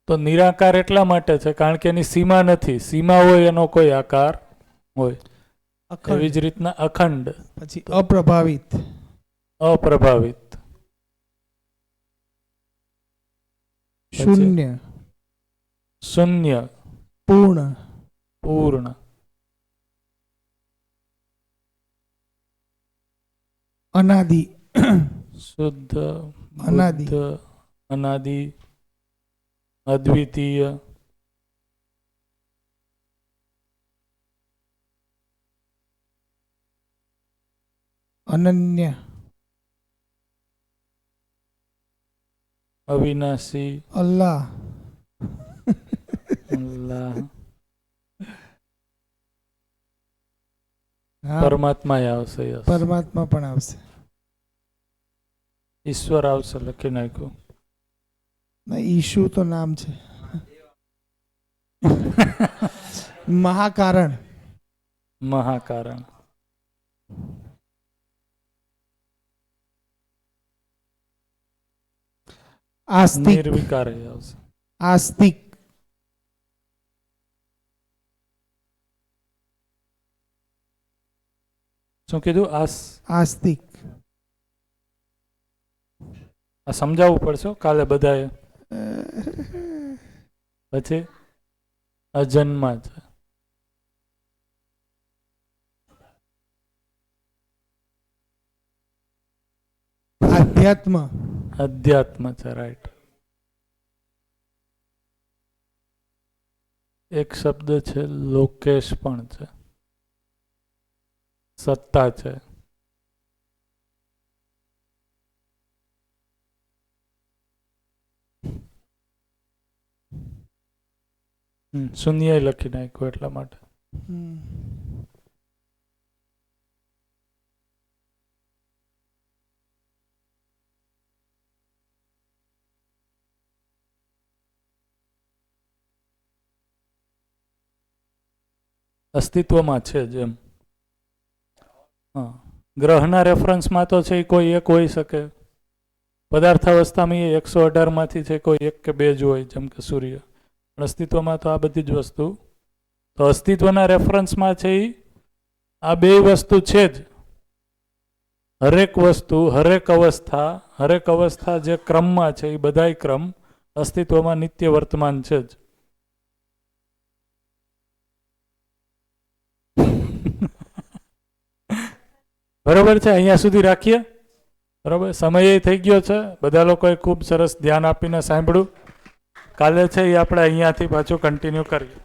તો નિરાકાર એટલા માટે છે કારણ કે એની સીમા નથી. સીમા હોય એનો કોઈ આકાર હોય. એવી જ રીતના અખંડ. પછી અપ્રભાવિત. અપ્રભાવિત. શૂન્ય. શૂન્ય. પૂર્ણ. પૂર્ણ. અનાદિ. શુદ્ધ. અનાદિ. અનાદિ. અદ્વિતીય. અનન્ય. અવિનાશી. અલ્લાહ. અલ્લાહ. હા, પરમાત્મા આવશે. યસ. પરમાત્મા પણ આવશે. ઈશ્વર આવશે, લખી નાખ્યું. ઈશુ તો નામ છે. મહાકારણ. મહાકારણ. આસ્તિક. નિર્વિકાર આવશે. આસ્તિક. શું કીધું? આસ્તિક. આ સમજાવવું પડશે કાલે બધાએ. પછી અજન્મા છે. આધ્યાત્મ. અધ્યાત્મ છે. રાઈટ. એક શબ્દ છે લોકેશ પણ છે. સત્તા છે. શૂન્ય લખી નાખ્યું એટલા માટે. અસ્તિત્વમાં છે જ એમ. હા, ગ્રહના રેફરન્સમાં તો છે કોઈ એક હોઈ શકે. પદાર્થાવસ્થામાં 118 માંથી છે કોઈ એક કે બે જ હોય, જેમ કે સૂર્ય. પણ અસ્તિત્વમાં તો આ બધી જ વસ્તુ. તો અસ્તિત્વના રેફરન્સમાં છે આ બે વસ્તુ છે જ. હરેક વસ્તુ, હરેક અવસ્થા જે ક્રમમાં છે એ બધાય ક્રમ અસ્તિત્વમાં નિત્ય વર્તમાન છે જ. બરોબર છે? અહીંયા સુધી રાખીએ. બરોબર, સમય થઈ ગયો છે. બધા લોકોએ ખૂબ સરસ ધ્યાન આપીને સાંભળ્યું. કાલે છે એ આપણે અહીંયાથી પાછું કન્ટિન્યુ કરીએ.